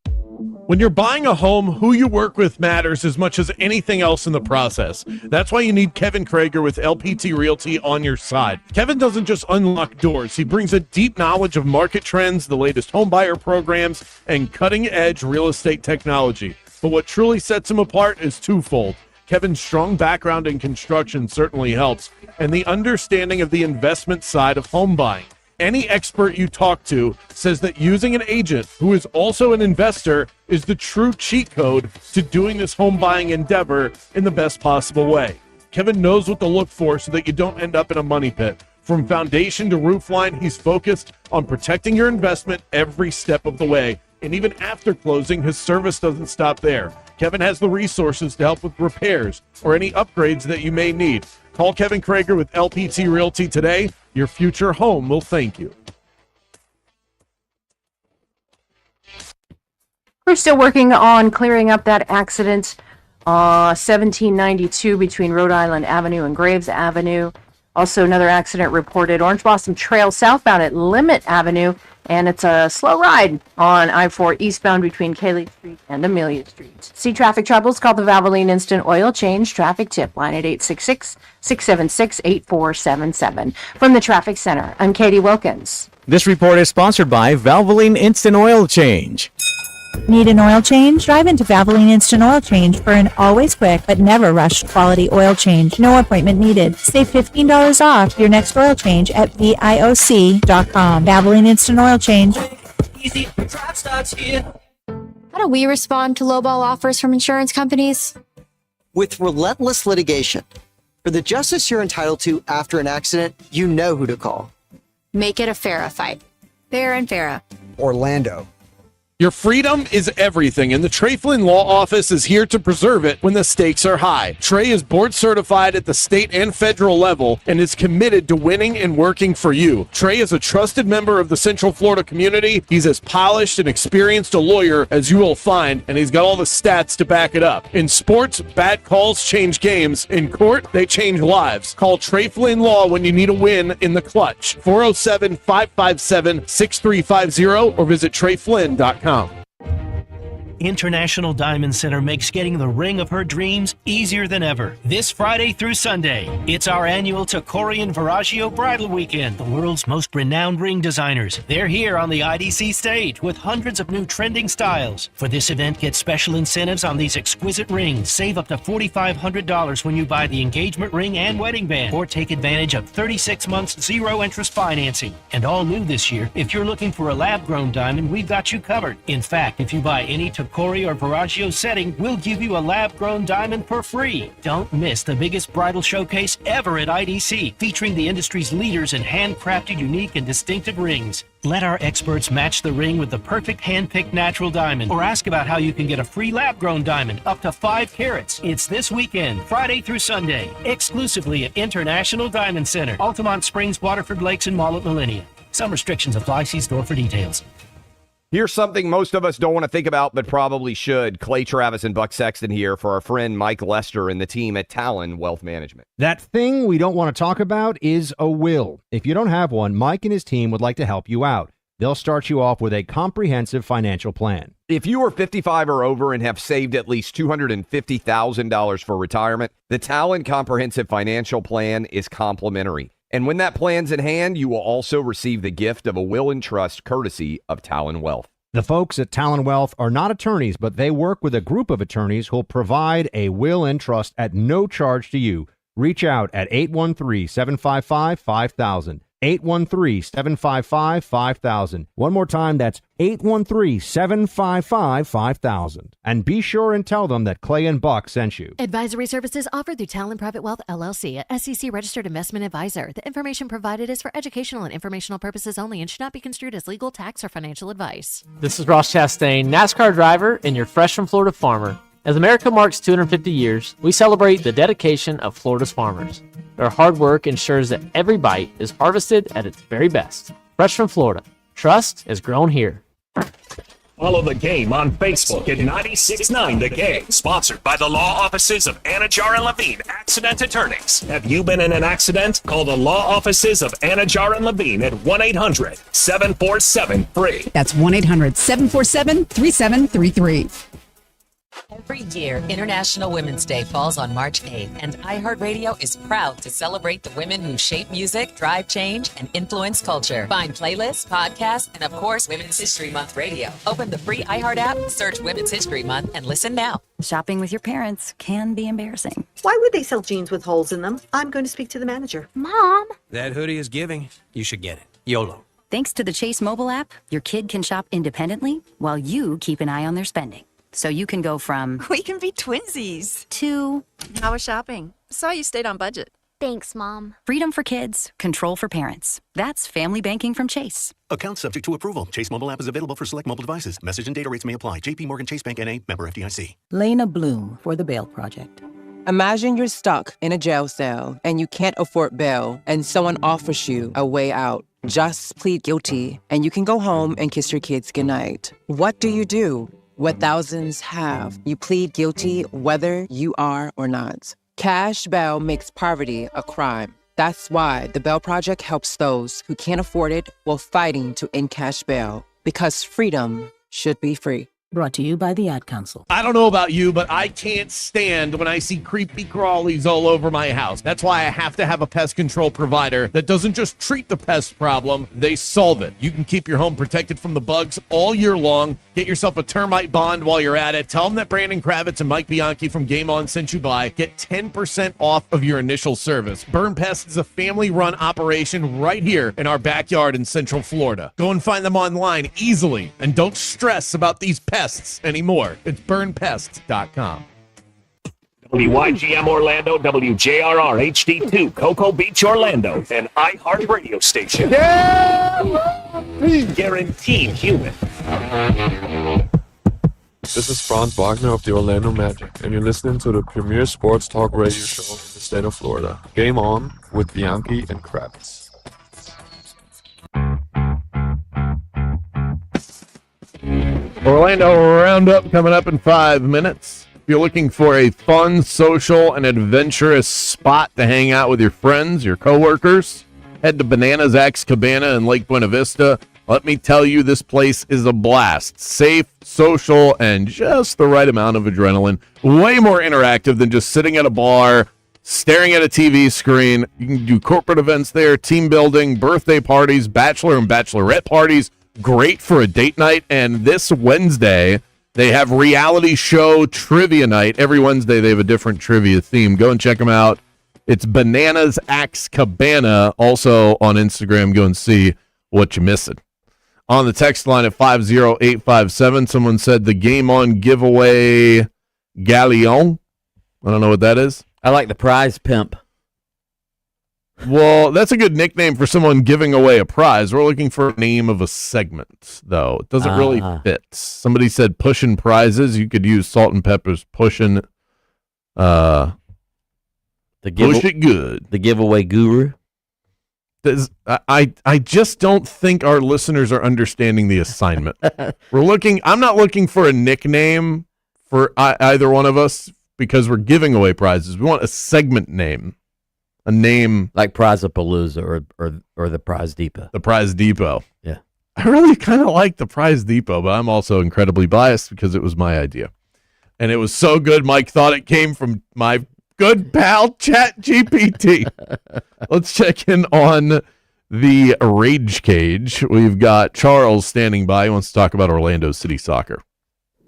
When you're buying a home, who you work with matters as much as anything else in the process. That's why you need Kevin Krager with LPT Realty on your side. Kevin doesn't just unlock doors. He brings a deep knowledge of market trends, the latest home buyer programs, and cutting-edge real estate technology. But what truly sets him apart is twofold. Kevin's strong background in construction certainly helps, and the understanding of the investment side of home buying. Any expert you talk to says that using an agent who is also an investor is the true cheat code to doing this home buying endeavor in the best possible way. Kevin knows what to look for so that you don't end up in a money pit. From foundation to roof line, he's focused on protecting your investment every step of the way. And even after closing, his service doesn't stop there. Kevin has the resources to help with repairs or any upgrades that you may need. Call Kevin Krager with LPT Realty today. Your future home will thank you. We're still working on clearing up that accident, 1792 between Rhode Island Avenue and Graves Avenue. Also another accident reported Orange Blossom Trail southbound at Limit Avenue, and it's a slow ride on I-4 eastbound between Cayley Street and Amelia Street. See traffic troubles? Call the Valvoline Instant Oil Change traffic tip line at 866-676-8477. From the Traffic Center, I'm Katie Wilkins. This report is sponsored by Valvoline Instant Oil Change. Need an oil change? Drive into Valvoline Instant Oil Change for an always quick but never rushed quality oil change. No appointment needed. Save $15 off your next oil change at VIOC.com. Valvoline Instant Oil Change. Easy, drive starts here. How do we respond to lowball offers from insurance companies? With relentless litigation. For the justice you're entitled to after an accident, you know who to call. Make it a FARA fight. Fair and FARA. Orlando. Your freedom is everything, and the Trey Flynn Law Office is here to preserve it when the stakes are high. Trey is board certified at the state and federal level and is committed to winning and working for you. Trey is a trusted member of the Central Florida community. He's as polished and experienced a lawyer as you will find, and he's got all the stats to back it up. In sports, bad calls change games. In court, they change lives. Call Trey Flynn Law when you need a win in the clutch. 407-557-6350 or visit TreyFlynn.com. International Diamond Center makes getting the ring of her dreams easier than ever. This Friday through Sunday, it's our annual Tacori and Viraggio Bridal Weekend. The world's most renowned ring designers. They're here on the IDC stage with hundreds of new trending styles. For this event, get special incentives on these exquisite rings. Save up to $4,500 when you buy the engagement ring and wedding band, or take advantage of 36 months zero-interest financing. And all new this year, if you're looking for a lab-grown diamond, we've got you covered. In fact, if you buy any Tacori Corey or Viraggio setting, we'll give you a lab-grown diamond for free. Don't miss the biggest bridal showcase ever at IDC, featuring the industry's leaders in handcrafted, unique, and distinctive rings. Let our experts match the ring with the perfect hand-picked natural diamond, or ask about how you can get a free lab-grown diamond up to 5 carats. It's this weekend, Friday through Sunday, exclusively at International Diamond Center, Altamont Springs, Waterford Lakes, and Mall at Millennia. Some restrictions apply. See store for details. Here's something most of us don't want to think about, but probably should. Clay Travis and Buck Sexton here for our friend Mike Lester and the team at Talon Wealth Management. That thing we don't want to talk about is a will. If you don't have one, Mike and his team would like to help you out. They'll start you off with a comprehensive financial plan. If you are 55 or over and have saved at least $250,000 for retirement, the Talon Comprehensive Financial Plan is complimentary. And when that plan's in hand, you will also receive the gift of a will and trust courtesy of Talon Wealth. The folks at Talon Wealth are not attorneys, but they work with a group of attorneys who'll provide a will and trust at no charge to you. Reach out at 813-755-5000. 813-755-5000. One more time, that's 813-755-5000. And be sure and tell them that Clay and Buck sent you. Advisory services offered through Talon Private Wealth, LLC, a SEC registered investment advisor. The information provided is for educational and informational purposes only and should not be construed as legal, tax, or financial advice. This is Ross Chastain, NASCAR driver and your Fresh from Florida farmer. As America marks 250 years, we celebrate the dedication of Florida's farmers. Their hard work ensures that every bite is harvested at its very best. Fresh from Florida, trust is grown here. Follow the game on Facebook at 96.9 The Game. Sponsored by the law offices of Anajar and Levine, accident attorneys. Have you been in an accident? Call the law offices of Anajar and Levine at 1-800-747-FREE. That's 1-800-747-3733. Every year, International Women's Day falls on March 8th, and iHeartRadio is proud to celebrate the women who shape music, drive change, and influence culture. Find playlists, podcasts, and of course, Women's History Month radio. Open the free iHeart app, search Women's History Month, and listen now. Shopping with your parents can be embarrassing. Why would they sell jeans with holes in them? I'm going to speak to the manager. Mom! That hoodie is giving. You should get it. YOLO. Thanks to the Chase mobile app, your kid can shop independently while you keep an eye on their spending. So you can go from, we can be twinsies, to, how was shopping? Saw you stayed on budget. Thanks, Mom. Freedom for kids, control for parents. That's family banking from Chase. Account subject to approval. Chase mobile app is available for select mobile devices. Message and data rates may apply. JP Morgan Chase Bank N.A. member FDIC. Lena Bloom for the Bail Project. Imagine you're stuck in a jail cell and you can't afford bail and someone offers you a way out. Just plead guilty and you can go home and kiss your kids goodnight. What do? What thousands have. You plead guilty whether you are or not. Cash bail makes poverty a crime. That's why the Bail Project helps those who can't afford it while fighting to end cash bail. Because freedom should be free. Brought to you by the Ad Council. I don't know about you, but I can't stand when I see creepy crawlies all over my house. That's why I have to have a pest control provider that doesn't just treat the pest problem, they solve it. You can keep your home protected from the bugs all year long. Get yourself a termite bond while you're at it. Tell them that Brandon Kravitz and Mike Bianchi from Game On sent you by. Get 10% off of your initial service. Burn Pest is a family-run operation right here in our backyard in Central Florida. Go and find them online easily, and don't stress about these pests anymore. It's burnpest.com. WYGM Orlando, WJRR HD2, Cocoa Beach, Orlando, an iHeart radio station. Guaranteed human. This is Franz Wagner of the Orlando Magic, and you're listening to the premier sports talk radio show in the state of Florida. Game On with Bianchi and Kravitz. Orlando Roundup coming up in 5 minutes. If you're looking for a fun, social, and adventurous spot to hang out with your friends, your coworkers, head to Bananas Axe Cabana in Lake Buena Vista. Let me tell you, this place is a blast. Safe, social, and just the right amount of adrenaline. Way more interactive than just sitting at a bar, staring at a TV screen. You can do corporate events there, team building, birthday parties, bachelor and bachelorette parties. Great for a date night. And this Wednesday, they have reality show trivia night. Every Wednesday, they have a different trivia theme. Go and check them out. It's Bananas Axe Cabana. Also on Instagram, go and see what you're missing. On the text line at 50857, someone said the Game On giveaway Galleon. I don't know what that is. I like the prize pimp. Well, that's a good nickname for someone giving away a prize. We're looking for a name of a segment, though. It doesn't really fit. Somebody said pushing prizes. You could use Salt and Pepper's pushing. Push it good. The giveaway guru. I just don't think our listeners are understanding the assignment. I'm not looking for a nickname for either one of us because we're giving away prizes. We want a segment name. A name like Prizapalooza or the Prize Depot. The Prize Depot. Yeah. I really kind of like the Prize Depot, but I'm also incredibly biased because it was my idea. And it was so good, Mike thought it came from my good pal ChatGPT. Let's check in on the Rage Cage. We've got Charles standing by. He wants to talk about Orlando City Soccer.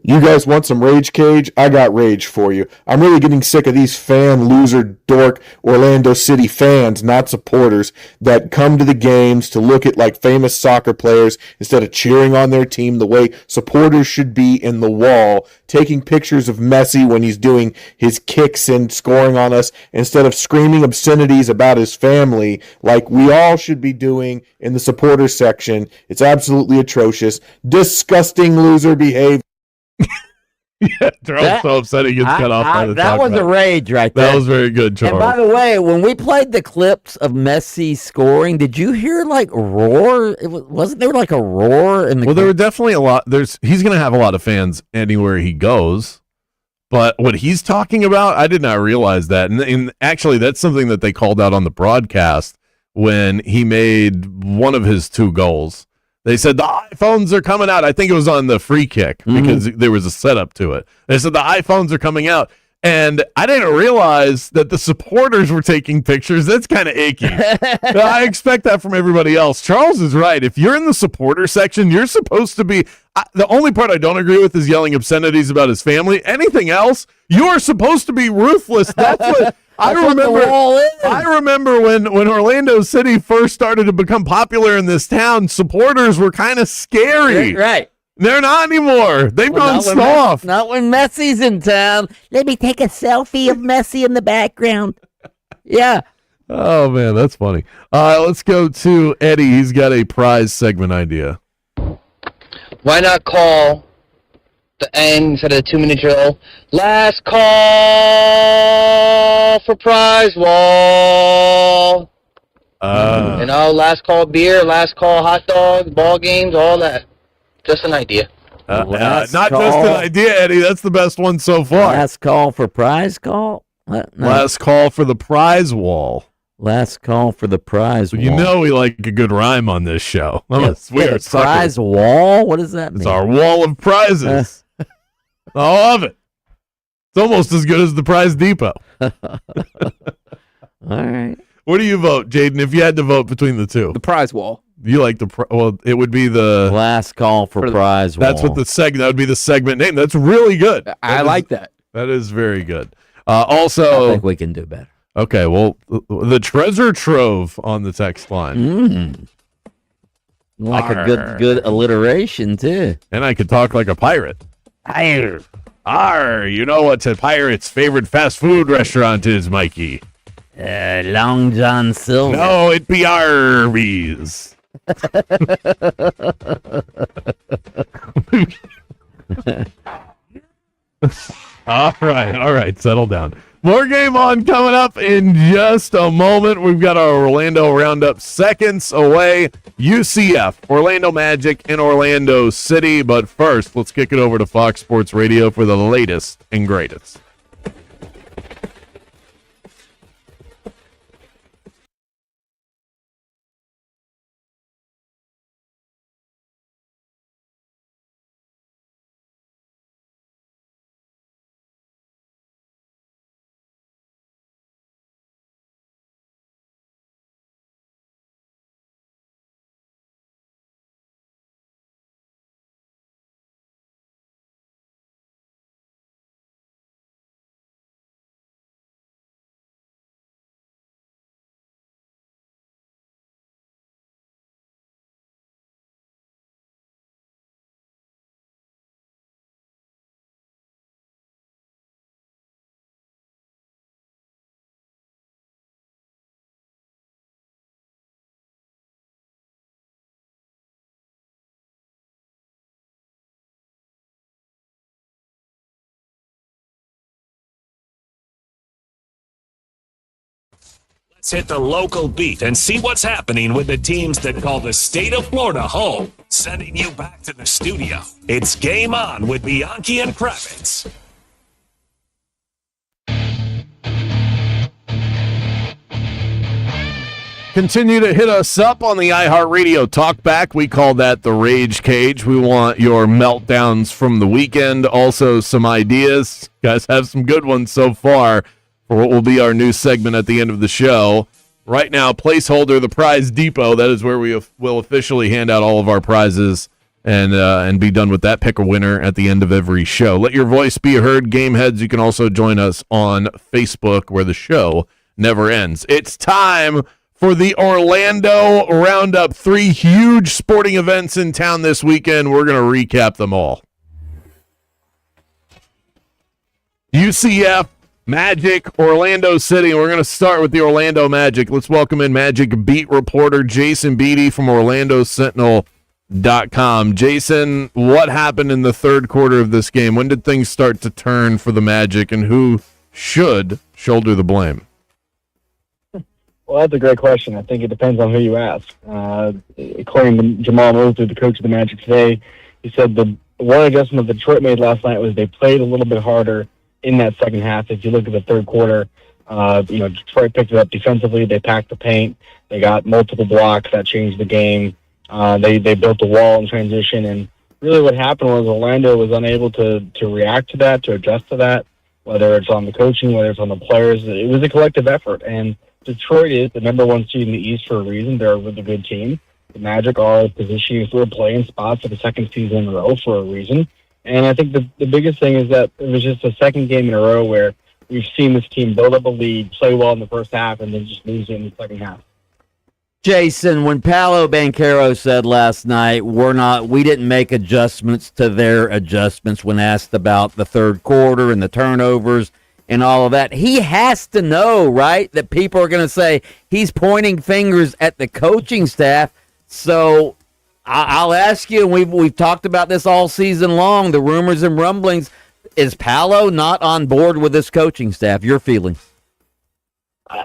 You guys want some Rage Cage? I got rage for you. I'm really getting sick of these fan, loser, dork Orlando City fans, not supporters, that come to the games to look at like famous soccer players instead of cheering on their team the way supporters should be in the wall, taking pictures of Messi when he's doing his kicks and scoring on us instead of screaming obscenities about his family like we all should be doing in the supporters section. It's absolutely atrocious. Disgusting loser behavior. Yeah, Charles so upset he gets cut off by the that was a rage right there. That was very good, Charles. And by the way, when we played the clips of Messi scoring, did you hear like roar? Wasn't there like a roar in the? Well, there were definitely a lot. He's going to have a lot of fans anywhere he goes. But what he's talking about, I did not realize that. And actually, that's something that they called out on the broadcast when he made one of his 2 goals. They said the iPhones are coming out. I think it was on the free kick because there was a setup to it. They said the iPhones are coming out. And I didn't realize that the supporters were taking pictures. That's kind of icky. I expect that from everybody else. Charles is right. If you're in the supporter section, you're supposed to be. The only part I don't agree with is yelling obscenities about his family. Anything else, you are supposed to be ruthless. That's what. I remember when Orlando City first started to become popular in this town, supporters were kind of scary. Right. They're not anymore. They've gone soft. Not when Messi's in town. Let me take a selfie of Messi in the background. Yeah. Oh, man, that's funny. Let's go to Eddie. He's got a prize segment idea. Why not call the end instead of the 2-minute drill? Last call for prize wall. Last call beer, last call hot dogs, ball games, all that. Just an idea. Not just an idea, Eddie. That's the best one so far. Last call for prize call? What? No. Last call for the prize wall. Last call for the prize wall. You know we like a good rhyme on this show. Prize wall? What does that mean? It's our wall of prizes. All of it. It's almost as good as the Prize Depot. All right. What do you vote, Jaden, if you had to vote between the two? The prize wall. You like well, it would be the last call for prize wall. That's what that would be the segment name. That's really good. I like that. That is very good. Also, I think we can do better. Okay, well, the treasure trove on the text line. Like a good alliteration, too. And I could talk like a pirate. Arr. Arr. You know what a pirate's favorite fast food restaurant is, Mikey? Long John Silver. No, it'd be Arby's. All right, settle down. More Game On coming up in just a moment. We've got our Orlando Roundup seconds away. UCF, Orlando Magic in Orlando City. But first, let's kick it over to Fox Sports Radio for the latest and greatest. Let's hit the local beat and see what's happening with the teams that call the state of Florida home. Sending you back to the studio. It's Game On with Bianchi and Kravitz. Continue to hit us up on the iHeart Radio Talkback. We call that the Rage Cage. We want your meltdowns from the weekend. Also, some ideas. You guys have some good ones so far for what will be our new segment at the end of the show. Right now, placeholder, the Prize Depot. That is where we will officially hand out all of our prizes and be done with that. Pick a winner at the end of every show. Let your voice be heard, Gameheads. You can also join us on Facebook, where the show never ends. It's time for the Orlando Roundup. 3 huge sporting events in town this weekend. We're going to recap them all. UCF, Magic, Orlando City. We're going to start with the Orlando Magic. Let's welcome in Magic beat reporter Jason Beatty from OrlandoSentinel.com. Jason, what happened in the third quarter of this game? When did things start to turn for the Magic, and who should shoulder the blame? Well, that's a great question. I think it depends on who you ask. According to Jamal Mosley, the coach of the Magic today, he said the one adjustment that Detroit made last night was they played a little bit harder in that second half. If you look at the third quarter, Detroit picked it up defensively. They packed the paint. They got multiple blocks that changed the game. They built a wall in transition, and really what happened was Orlando was unable to react to that, to adjust to that, whether it's on the coaching, whether it's on the players. It was a collective effort, and Detroit is the number 1 seed in the East for a reason. They're a really good team. The Magic are positioning for a playing spot for the second season in a row for a reason. And I think the biggest thing is that it was just a second game in a row where we've seen this team build up a lead, play well in the first half, and then just lose it in the second half. Jason, when Paolo Banchero said last night, we didn't make adjustments to their adjustments when asked about the third quarter and the turnovers and all of that, he has to know, right, that people are going to say he's pointing fingers at the coaching staff. So I'll ask you, and we've talked about this all season long, the rumors and rumblings. Is Paolo not on board with this coaching staff? Your feelings?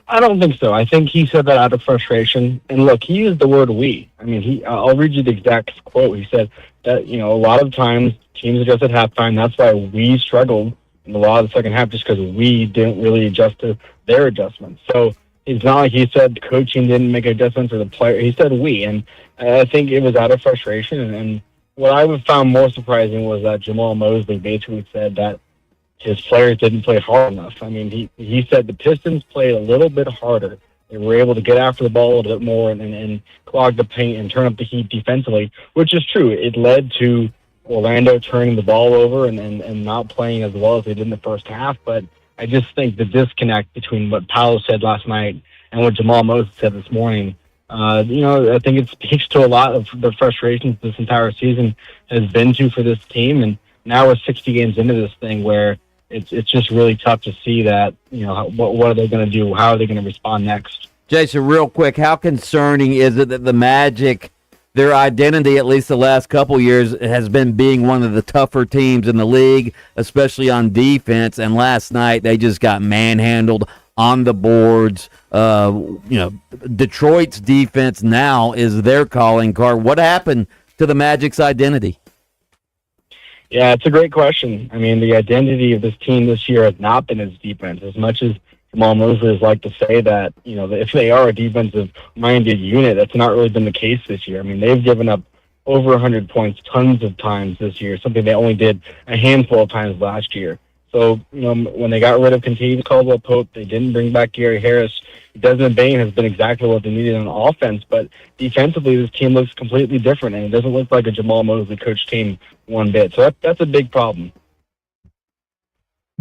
I don't think so. I think he said that out of frustration. And look, he used the word "we." I mean, I'll read you the exact quote. He said that, a lot of times teams adjust at halftime. That's why we struggled in a lot of the second half, just because we didn't really adjust to their adjustments. So it's not like he said the coaching didn't make adjustments or the player. He said we, and I think it was out of frustration. And what I found more surprising was that Jamal Mosley basically said that his players didn't play hard enough. I mean, he said the Pistons played a little bit harder. They were able to get after the ball a little bit more and clog the paint and turn up the heat defensively, which is true. It led to Orlando turning the ball over and not playing as well as they did in the first half. But I just think the disconnect between what Paolo said last night and what Jamal Mosley said this morning, I think it speaks to a lot of the frustrations this entire season has been for this team. And now we're 60 games into this thing where it's just really tough to see that, what are they going to do? How are they going to respond next? Jason, real quick, how concerning is it that the Magic, their identity, at least the last couple years, has been being one of the tougher teams in the league, especially on defense. And last night they just got manhandled on the boards. Detroit's defense now is their calling card. What happened to the Magic's identity? Yeah, it's a great question. I mean, the identity of this team this year has not been its defense. As much as Jamal Mosley has liked to say that, if they are a defensive-minded unit, that's not really been the case this year. I mean, they've given up over 100 points tons of times this year, something they only did a handful of times last year. So, when they got rid of Kentavious Caldwell-Pope, they didn't bring back Gary Harris. Desmond Bane has been exactly what they needed on offense, but defensively, this team looks completely different, and it doesn't look like a Jamal Mosley coach team one bit. So that's a big problem.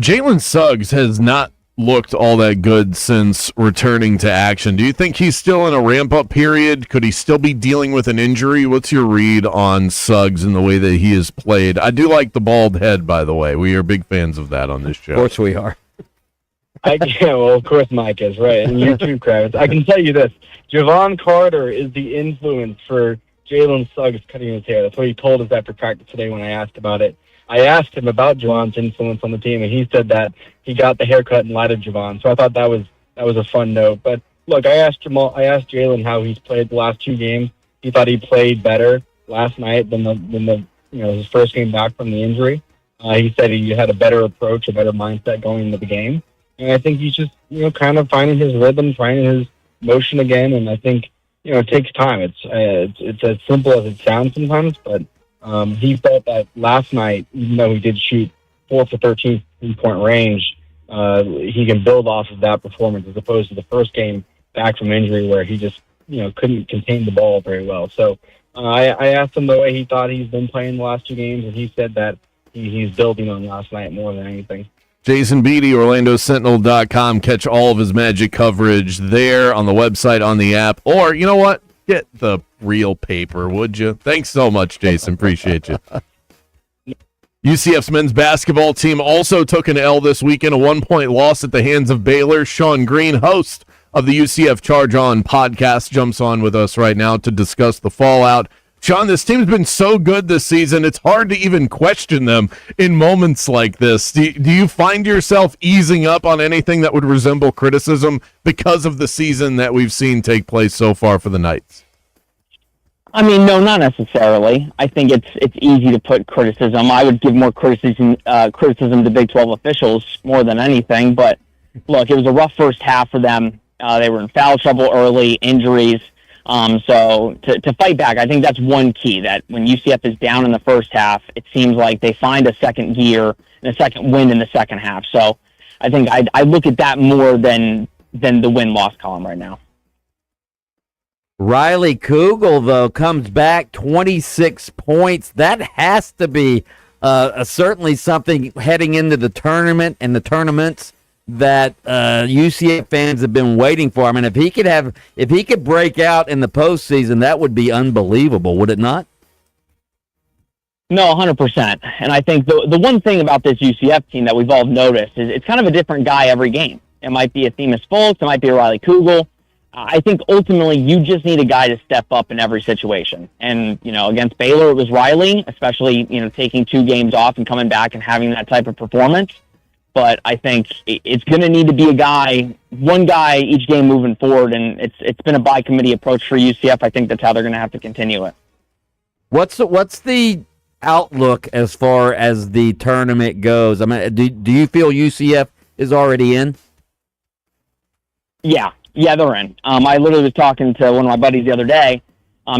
Jalen Suggs has not looked all that good since returning to action. Do you think he's still in a ramp-up period? Could he still be dealing with an injury? What's your read on Suggs and the way that he has played? I do like the bald head, by the way. We are big fans of that on this show. Of course we are. Of course Mike is, right. And you too, Kravitz. I can tell you this. Javon Carter is the influence for Jalen Suggs cutting his hair. That's what he told us after practice today when I asked about it. I asked him about Javon's influence on the team, and he said that he got the haircut in light of Javon. So I thought that was a fun note. But look, I asked Jalen how he's played the last 2 games. He thought he played better last night than his first game back from the injury. He said he had a better approach, a better mindset going into the game. And I think he's just, kind of finding his rhythm, finding his motion again. And I think, it takes time. It's as simple as it sounds sometimes, but he felt that last night, even though he did shoot 4 for 13 3-point range, he can build off of that performance as opposed to the first game back from injury where he just, couldn't contain the ball very well. So I asked him the way he thought he's been playing the last 2 games, and he said that he's building on last night more than anything. Jason Beatty, OrlandoSentinel.com. Catch all of his Magic coverage there on the website, on the app. Or, you know what? Get the real paper, would you? Thanks so much, Jason. Appreciate you. UCF's men's basketball team also took an L this weekend, a 1-point loss at the hands of Baylor. Sean Green, host of the UCF Charge On podcast, jumps on with us right now to discuss the fallout. Sean, this team's been so good this season, it's hard to even question them in moments like this. Do you find yourself easing up on anything that would resemble criticism because of the season that we've seen take place so far for the Knights? I mean, no, not necessarily. I think it's easy to put criticism. I would give more criticism to Big 12 officials more than anything. But look, it was a rough first half for them. They were in foul trouble early, injuries. So to fight back, I think that's one key, that when UCF is down in the first half, it seems like they find a second gear and a second win in the second half. So I think I look at that more than the win-loss column right now. Riley Kugel, though, comes back 26 points. That has to be certainly something heading into the tournament and the tournaments that UCF fans have been waiting for. I mean, if he could break out in the postseason, that would be unbelievable, would it not? No, 100%. And I think the one thing about this UCF team that we've all noticed is it's kind of a different guy every game. It might be a Themis Folks, it might be a Riley Kugel. I think ultimately you just need a guy to step up in every situation. And, against Baylor, it was Riley, especially, taking 2 games off and coming back and having that type of performance. But I think it's going to need to be one guy each game moving forward, and it's been a by-committee approach for UCF. I think that's how they're going to have to continue it. What's the outlook as far as the tournament goes? I mean, do you feel UCF is already in? Yeah, they're in. I literally was talking to one of my buddies the other day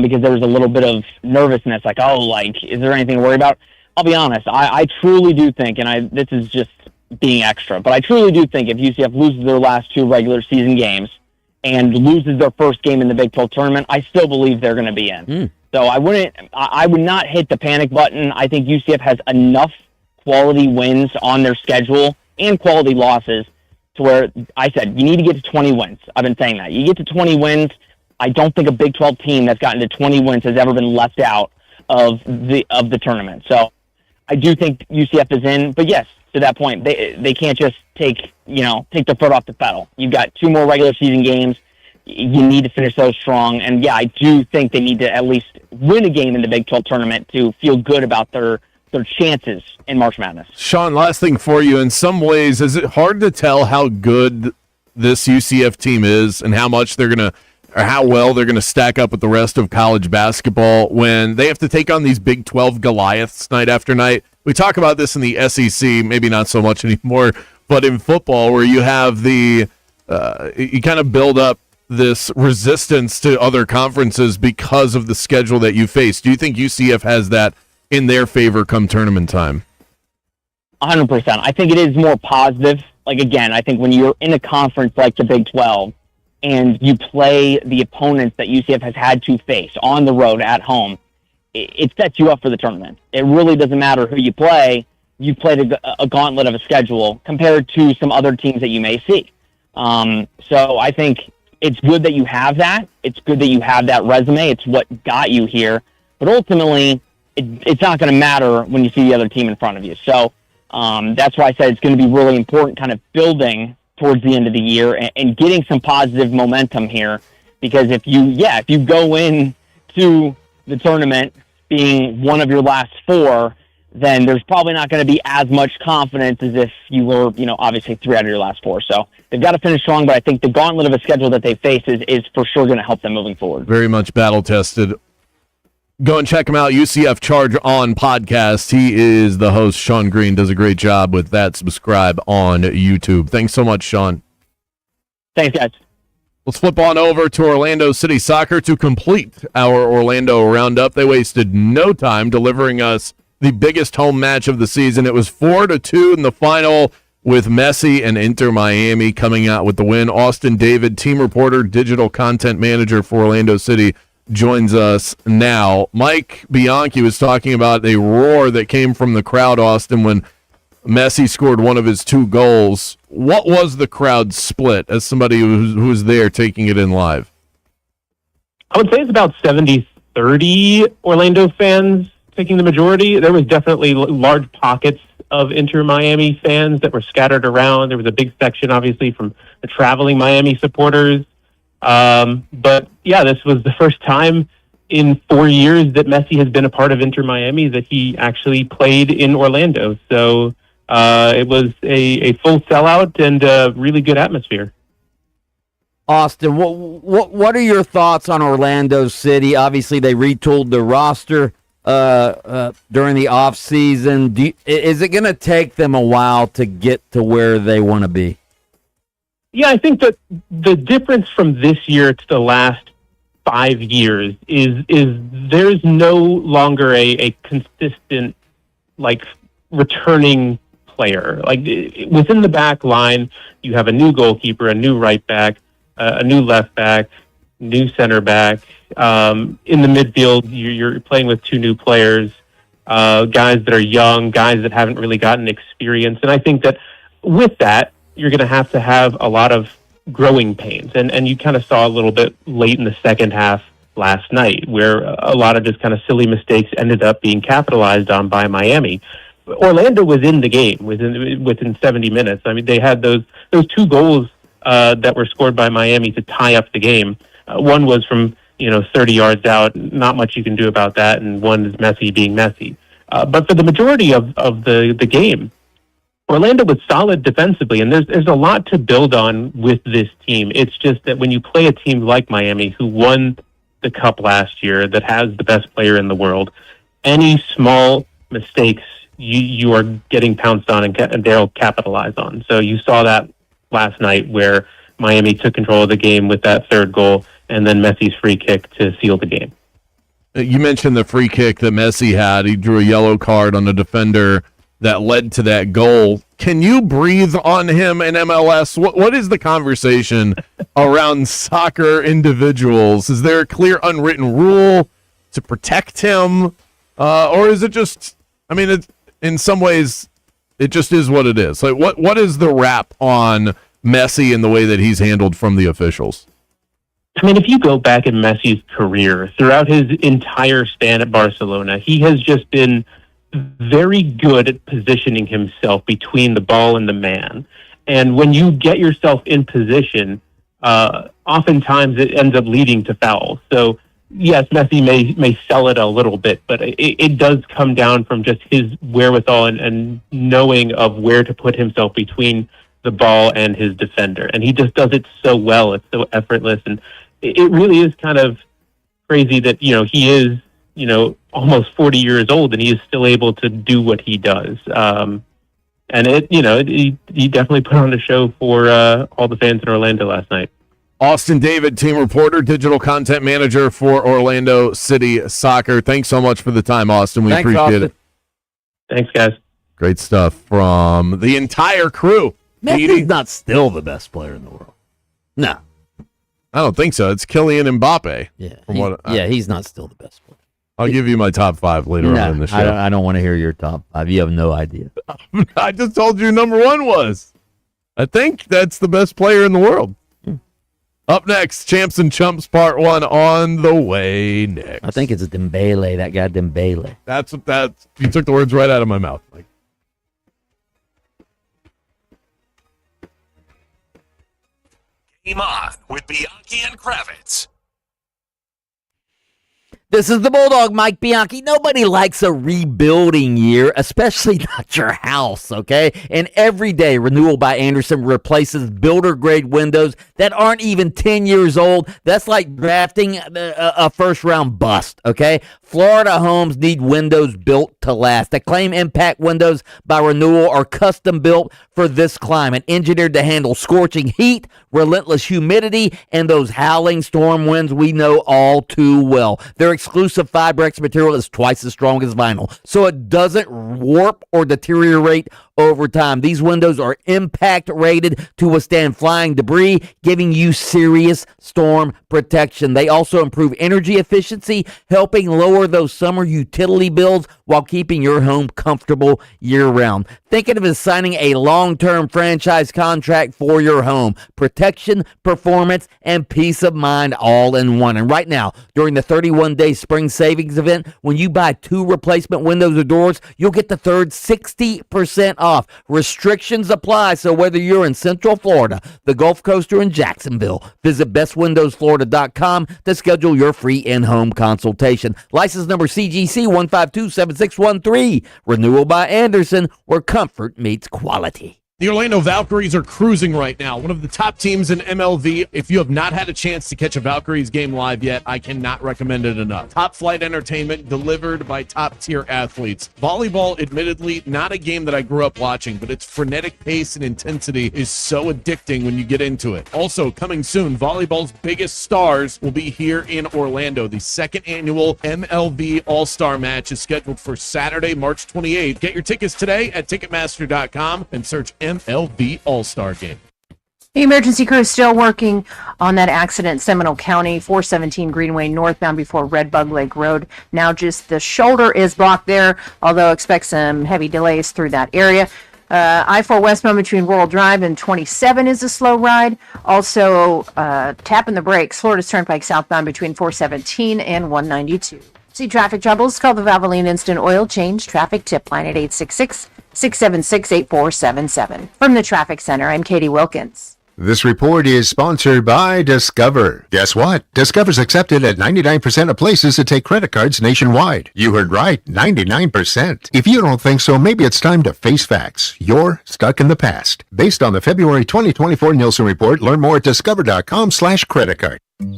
because there was a little bit of nervousness, is there anything to worry about? I'll be honest, I truly do think, and this is just being extra, but I truly do think if UCF loses their last 2 regular season games and loses their first game in the Big 12 tournament, I still believe they're going to be in. So I would not hit the panic button. I think UCF has enough quality wins on their schedule and quality losses to where I said, you need to get to 20 wins. I've been saying that. You get to 20 wins, I don't think a Big 12 team that's gotten to 20 wins has ever been left out of the tournament. So I do think UCF is in, but yes, to that point, they can't just take their foot off the pedal. You've got 2 more regular season games. You need to finish those strong. And yeah, I do think they need to at least win a game in the Big 12 tournament to feel good about their chances in March Madness. Sean, last thing for you. In some ways, is it hard to tell how good this UCF team is and how well they're going to stack up with the rest of college basketball when they have to take on these Big 12 Goliaths night after night? We talk about this in the SEC, maybe not so much anymore, but in football where you have you kind of build up this resistance to other conferences because of the schedule that you face. Do you think UCF has that in their favor come tournament time? 100%. I think it is more positive. Again, I think when you're in a conference like the Big 12 and you play the opponents that UCF has had to face on the road at home, it sets you up for the tournament. It really doesn't matter who you play. You've played a gauntlet of a schedule compared to some other teams that you may see. So I think it's good that you have that. It's good that you have that resume. It's what got you here. But ultimately, it's not going to matter when you see the other team in front of you. So that's why I said it's going to be really important kind of building towards the end of the year and getting some positive momentum here. Because if you go in to the tournament being one of your last 4, then there's probably not going to be as much confidence as if you were, obviously 3 out of your last 4. So they've got to finish strong, but I think the gauntlet of a schedule that they face is for sure going to help them moving forward. Very much battle-tested. Go and check him out, UCF Charge On podcast. He is the host. Sean Green does a great job with that. Subscribe on YouTube. Thanks so much, Sean. Thanks, guys. Let's flip on over to Orlando City Soccer to complete our Orlando roundup. They wasted no time delivering us the biggest home match of the season. It was 4-2 in the final, with Messi and Inter Miami coming out with the win. Austin David, team reporter, digital content manager for Orlando City, joins us now. Mike Bianchi was talking about a roar that came from the crowd, Austin, when Messi scored one of his 2 goals. What was the crowd split as somebody who was there taking it in live? I would say it's about 70-30 Orlando fans taking the majority. There was definitely large pockets of Inter Miami fans that were scattered around. There was a big section, obviously, from the traveling Miami supporters. But yeah, this was the first time in 4 years that Messi has been a part of Inter Miami that he actually played in Orlando. So it was a full sellout and a really good atmosphere. Austin, what are your thoughts on Orlando City? Obviously, they retooled the roster during the off season. Is it going to take them a while to get to where they want to be? Yeah, I think that the difference from this year to the last 5 years is there's no longer a consistent, returning player. Within the back line, you have a new goalkeeper, a new right back, a new left back, new center back. In the midfield, you're playing with 2 new players, guys that are young, guys that haven't really gotten experience. And I think that with that, you're going to have a lot of growing pains. And you kind of saw a little bit late in the second half last night, where a lot of just kind of silly mistakes ended up being capitalized on by Miami. Orlando was in the game within 70 minutes. I mean, they had those 2 goals that were scored by Miami to tie up the game. One was from 30 yards out, not much you can do about that, and one is Messi being Messi. But for the majority of the game, Orlando was solid defensively, and there's a lot to build on with this team. It's just that when you play a team like Miami, who won the Cup last year, that has the best player in the world, any small mistakes you are getting pounced on and they'll capitalize on. So you saw that last night where Miami took control of the game with that 3rd goal, and then Messi's free kick to seal the game. You mentioned the free kick that Messi had. He drew a yellow card on the defender that led to that goal. Can you breathe on him in MLS? What is the conversation around soccer individuals? Is there a clear unwritten rule to protect him? Or is it just, in some ways, it just is what it is? What is the rap on Messi and the way that he's handled from the officials? If you go back in Messi's career, throughout his entire span at Barcelona, he has just been very good at positioning himself between the ball and the man. And when you get yourself in position, oftentimes it ends up leading to fouls. So yes, Messi may sell it a little bit, but it does come down from just his wherewithal and knowing of where to put himself between the ball and his defender. And he just does it so well. It's so effortless. And it really is kind of crazy that, he is, almost 40 years old and he is still able to do what he does. And he definitely put on a show for all the fans in Orlando last night. Austin David, team reporter, digital content manager for Orlando City Soccer. Thanks so much for the time, Austin. We appreciate Austin. it. Thanks, guys. Great stuff from the entire crew. Messi's not still the best player in the world. No. I don't think so. It's Kylian Mbappe. Yeah, he's not still the best player. I'll give you my top 5 later on in the show. I don't want to hear your top 5. You have no idea. I just told you number 1 was. I think that's the best player in the world. Up next, Champs and Chumps Part 1 on the way next. I think it's Dembele, that guy Dembele. You took the words right out of my mouth, Mike. Game on with Bianchi and Kravitz. This is the Bulldog, Mike Bianchi. Nobody likes a rebuilding year, especially not your house, okay? And every day, Renewal by Andersen replaces builder-grade windows that aren't even 10 years old. That's like drafting a first-round bust, okay? Florida homes need windows built to last. Acclaim Impact Windows by Renewal are custom-built for this climate, engineered to handle scorching heat, relentless humidity, and those howling storm winds we know all too well. Their exclusive Fibrex material is twice as strong as vinyl, so it doesn't warp or deteriorate over time. These windows are impact rated to withstand flying debris, giving you serious storm protection. They also improve energy efficiency, helping lower those summer utility bills while keeping your home comfortable year-round. Thinking of signing a long-term franchise contract for your home. Protection, performance, and peace of mind all in one. And right now, during the 31-day spring savings event, when you buy 2 replacement windows or doors, you'll get the third 60% off. Restrictions apply, so whether you're in Central Florida, the Gulf Coast, or in Jacksonville, visit bestwindowsflorida.com to schedule your free in-home consultation. License number CGC 1527613. Renewal by Andersen, where comfort meets quality. The Orlando Valkyries are cruising right now, one of the top teams in MLV. If you have not had a chance to catch a Valkyries game live yet, I cannot recommend it enough. Top flight entertainment delivered by top-tier athletes. Volleyball, admittedly, not a game that I grew up watching, but its frenetic pace and intensity is so addicting when you get into it. Also, coming soon, volleyball's biggest stars will be here in Orlando. The second annual MLV All-Star Match is scheduled for Saturday, March 28th. Get your tickets today at Ticketmaster.com and search MLB All-Star Game. The emergency crew is still working on that accident in Seminole County, 417 Greenway northbound before Red Bug Lake Road. Now just the shoulder is blocked there, although expect some heavy delays through that area. I-4 westbound between Rural Drive and 27 is a slow ride. Also, tapping the brakes, Florida's Turnpike southbound between 417 and 192. See traffic troubles? Call the Valvoline Instant Oil Change Traffic Tip Line at 866-676-8477. From the Traffic Center, I'm Katie Wilkins. This report is sponsored by Discover. Guess what? Discover's accepted at 99% of places that take credit cards nationwide. You heard right, 99%. If you don't think so, maybe it's time to face facts. You're stuck in the past. Based on the February 2024 Nielsen report, learn more at discover.com/creditcard.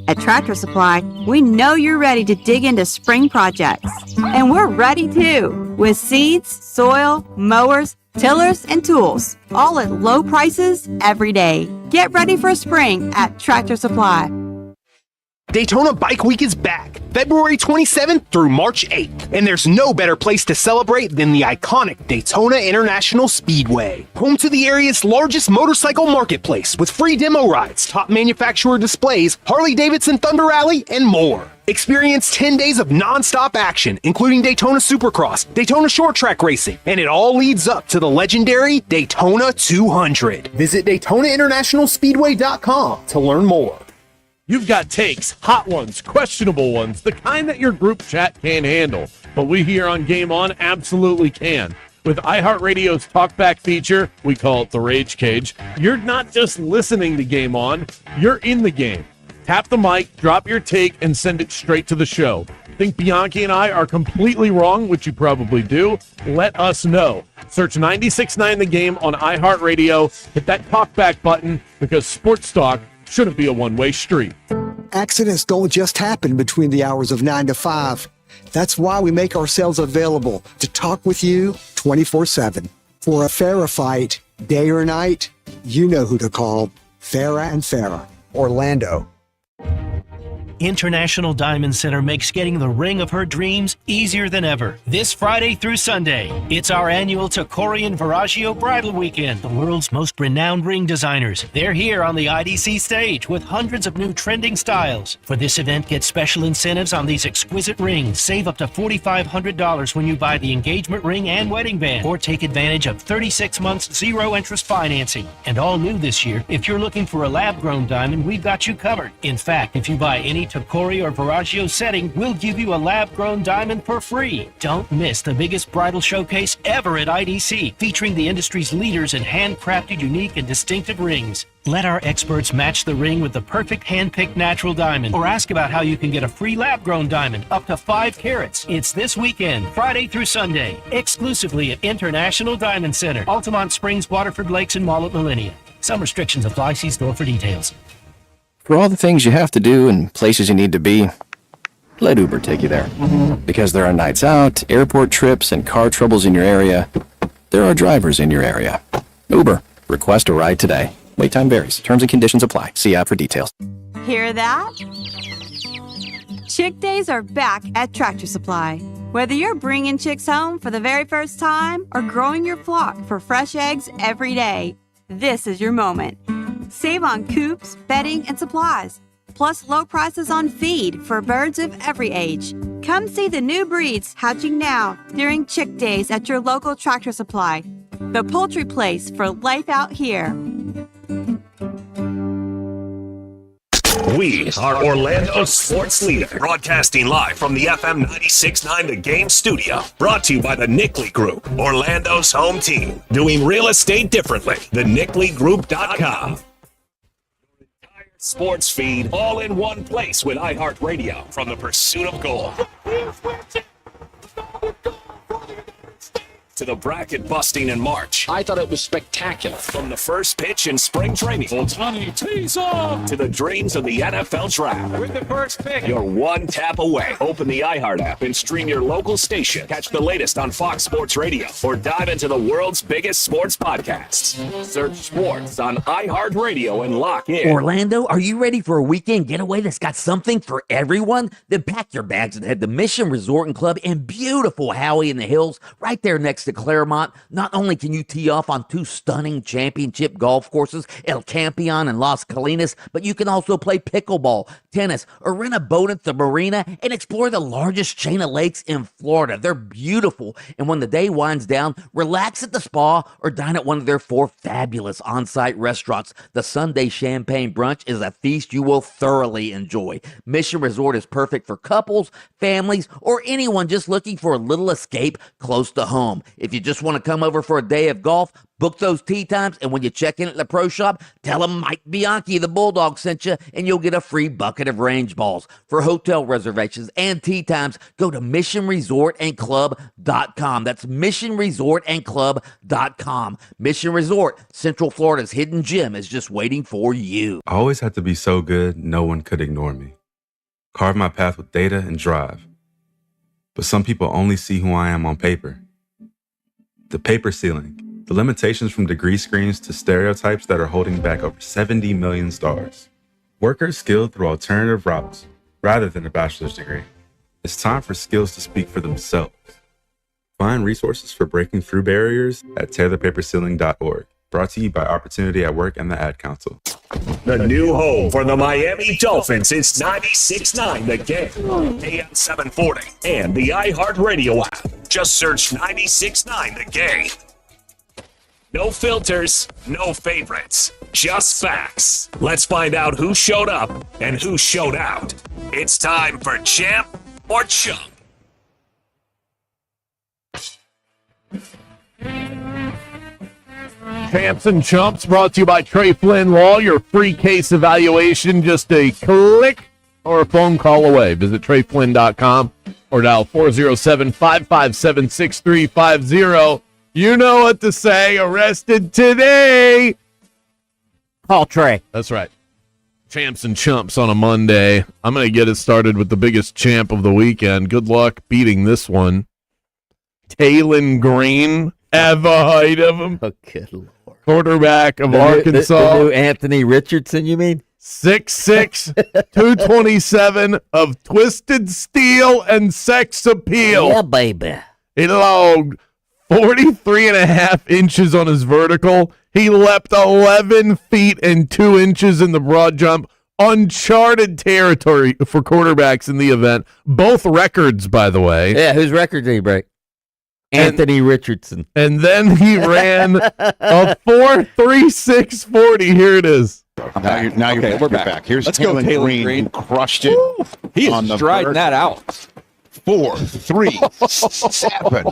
At Tractor Supply, we know you're ready to dig into spring projects. And we're ready too, with seeds, soil, mowers, tillers, and tools, all at low prices every day. Get ready for spring at Tractor Supply. Daytona Bike Week is back, February 27th through March 8th. And there's no better place to celebrate than the iconic Daytona International Speedway. Home to the area's largest motorcycle marketplace with free demo rides, top manufacturer displays, Harley-Davidson Thunder Rally, and more. Experience 10 days of non-stop action, including Daytona Supercross, Daytona Short Track Racing, and it all leads up to the legendary Daytona 200. Visit DaytonaInternationalSpeedway.com to learn more. You've got takes, hot ones, questionable ones, the kind that your group chat can't handle. But we here on Game On absolutely can. With iHeartRadio's TalkBack feature, we call it the Rage Cage, you're not just listening to Game On, you're in the game. Tap the mic, drop your take, and send it straight to the show. Think Bianchi and I are completely wrong, which you probably do? Let us know. Search 96.9 The Game on iHeartRadio, hit that TalkBack button, because sports talk shouldn't be a one-way street. Accidents don't just happen between the hours of 9 to 5. That's why we make ourselves available to talk with you 24/7. For a fairer fight, day or night, you know who to call. Farah and Farah, Orlando. International Diamond Center makes getting the ring of her dreams easier than ever. This Friday through Sunday, it's our annual Tacorian Viraggio Bridal Weekend. The world's most renowned ring designers. They're here on the IDC stage with hundreds of new trending styles. For this event, get special incentives on these exquisite rings. Save up to $4,500 when you buy the engagement ring and wedding band, or take advantage of 36 months zero-interest financing. And all new this year, if you're looking for a lab-grown diamond, we've got you covered. In fact, if you buy any any Tacori or Veragio setting, we'll give you a lab-grown diamond for free. Don't miss the biggest bridal showcase ever at IDC, featuring the industry's leaders in handcrafted, unique, and distinctive rings. Let our experts match the ring with the perfect hand-picked natural diamond, or ask about how you can get a free lab-grown diamond up to 5 carats. It's this weekend, Friday through Sunday, exclusively at International Diamond Center, Altamont Springs, Waterford Lakes, and Mall at Millennia. Some restrictions apply. See store for details. For all the things you have to do and places you need to be, let Uber take you there. Because there are nights out, airport trips, and car troubles in your area, there are drivers in your area. Uber. Request a ride today. Wait time varies. Terms and conditions apply. See app for details. Hear that? Chick Days are back at Tractor Supply. Whether you're bringing chicks home for the very first time or growing your flock for fresh eggs every day, this is your moment. Save on coops, bedding, and supplies, plus low prices on feed for birds of every age. Come see the new breeds hatching now during Chick Days at your local Tractor Supply, the poultry place for life out here. We are Orlando's sports leader, broadcasting live from the FM 96.9 The Game studio. Brought to you by the Nickley Group, Orlando's home team. Doing real estate differently. TheNickleyGroup.com. Sports feed all in one place with iHeart Radio from the pursuit of gold to the bracket busting in March. I thought it was spectacular. From the first pitch in spring training, Ohtani tees off, to the dreams of the NFL draft. With the first pick, you're one tap away. Open the iHeart app and stream your local station. Catch the latest on Fox Sports Radio or dive into the world's biggest sports podcasts. Search sports on iHeart Radio and lock in. Orlando, are you ready for a weekend getaway that's got something for everyone? Then pack your bags and head to Mission Resort and Club in beautiful Howey in the Hills, right there next to Claremont. Not only can you tee off on 2 stunning championship golf courses, El Campeon and Las Colinas, but you can also play pickleball, tennis, or rent a boat at the marina and explore the largest chain of lakes in Florida. They're beautiful, and when the day winds down, relax at the spa or dine at one of their 4 fabulous on-site restaurants. The Sunday Champagne Brunch is a feast you will thoroughly enjoy. Mission Resort is perfect for couples, families, or anyone just looking for a little escape close to home. If you just want to come over for a day of golf, book those tee times, and when you check in at the pro shop, tell them Mike Bianchi, the Bulldog, sent you, and you'll get a free bucket of range balls. For hotel reservations and tee times, go to missionresortandclub.com. That's missionresortandclub.com. Mission Resort, Central Florida's hidden gem, is just waiting for you. I always had to be so good, no one could ignore me. Carve my path with data and drive. But some people only see who I am on paper. The paper ceiling, the limitations from degree screens to stereotypes that are holding back over 70 million stars. Workers skilled through alternative routes, rather than a bachelor's degree. It's time for skills to speak for themselves. Find resources for breaking through barriers at tearthepaperceiling.org. Brought to you by Opportunity at Work and the Ad Council. The new home for the Miami Dolphins is 96.9 The Game, AM 740, and the iHeart Radio app. Just search 96.9 The Game. No filters, no favorites, just facts. Let's find out who showed up and who showed out. It's time for Champ or Chump. Champs and Chumps brought to you by Trey Flynn Law. Your free case evaluation, just a click or a phone call away. Visit TreyFlynn.com or dial 407-557-6350. You know what to say. Arrested today. Call Trey. That's right. Champs and Chumps on a Monday. I'm going to get it started with the biggest champ of the weekend. Good luck beating this one. Taylon Green. Have a height of him. Oh, good Lord. Quarterback of Arkansas. The new Anthony Richardson, you mean? 6'6", 227 of twisted steel and sex appeal. Yeah, baby. He logged 43.5 inches on his vertical. He leapt 11 feet and 2 inches in the broad jump. Uncharted territory for quarterbacks in the event. Both records, by the way. Yeah, whose record did he break? Anthony Richardson. And then he ran a 4.36 40. Here it is. Now you're back. Here's Let's go, Taylor Green. Green, who crushed it. He on is the striding vert. that out. 4, 3, 7.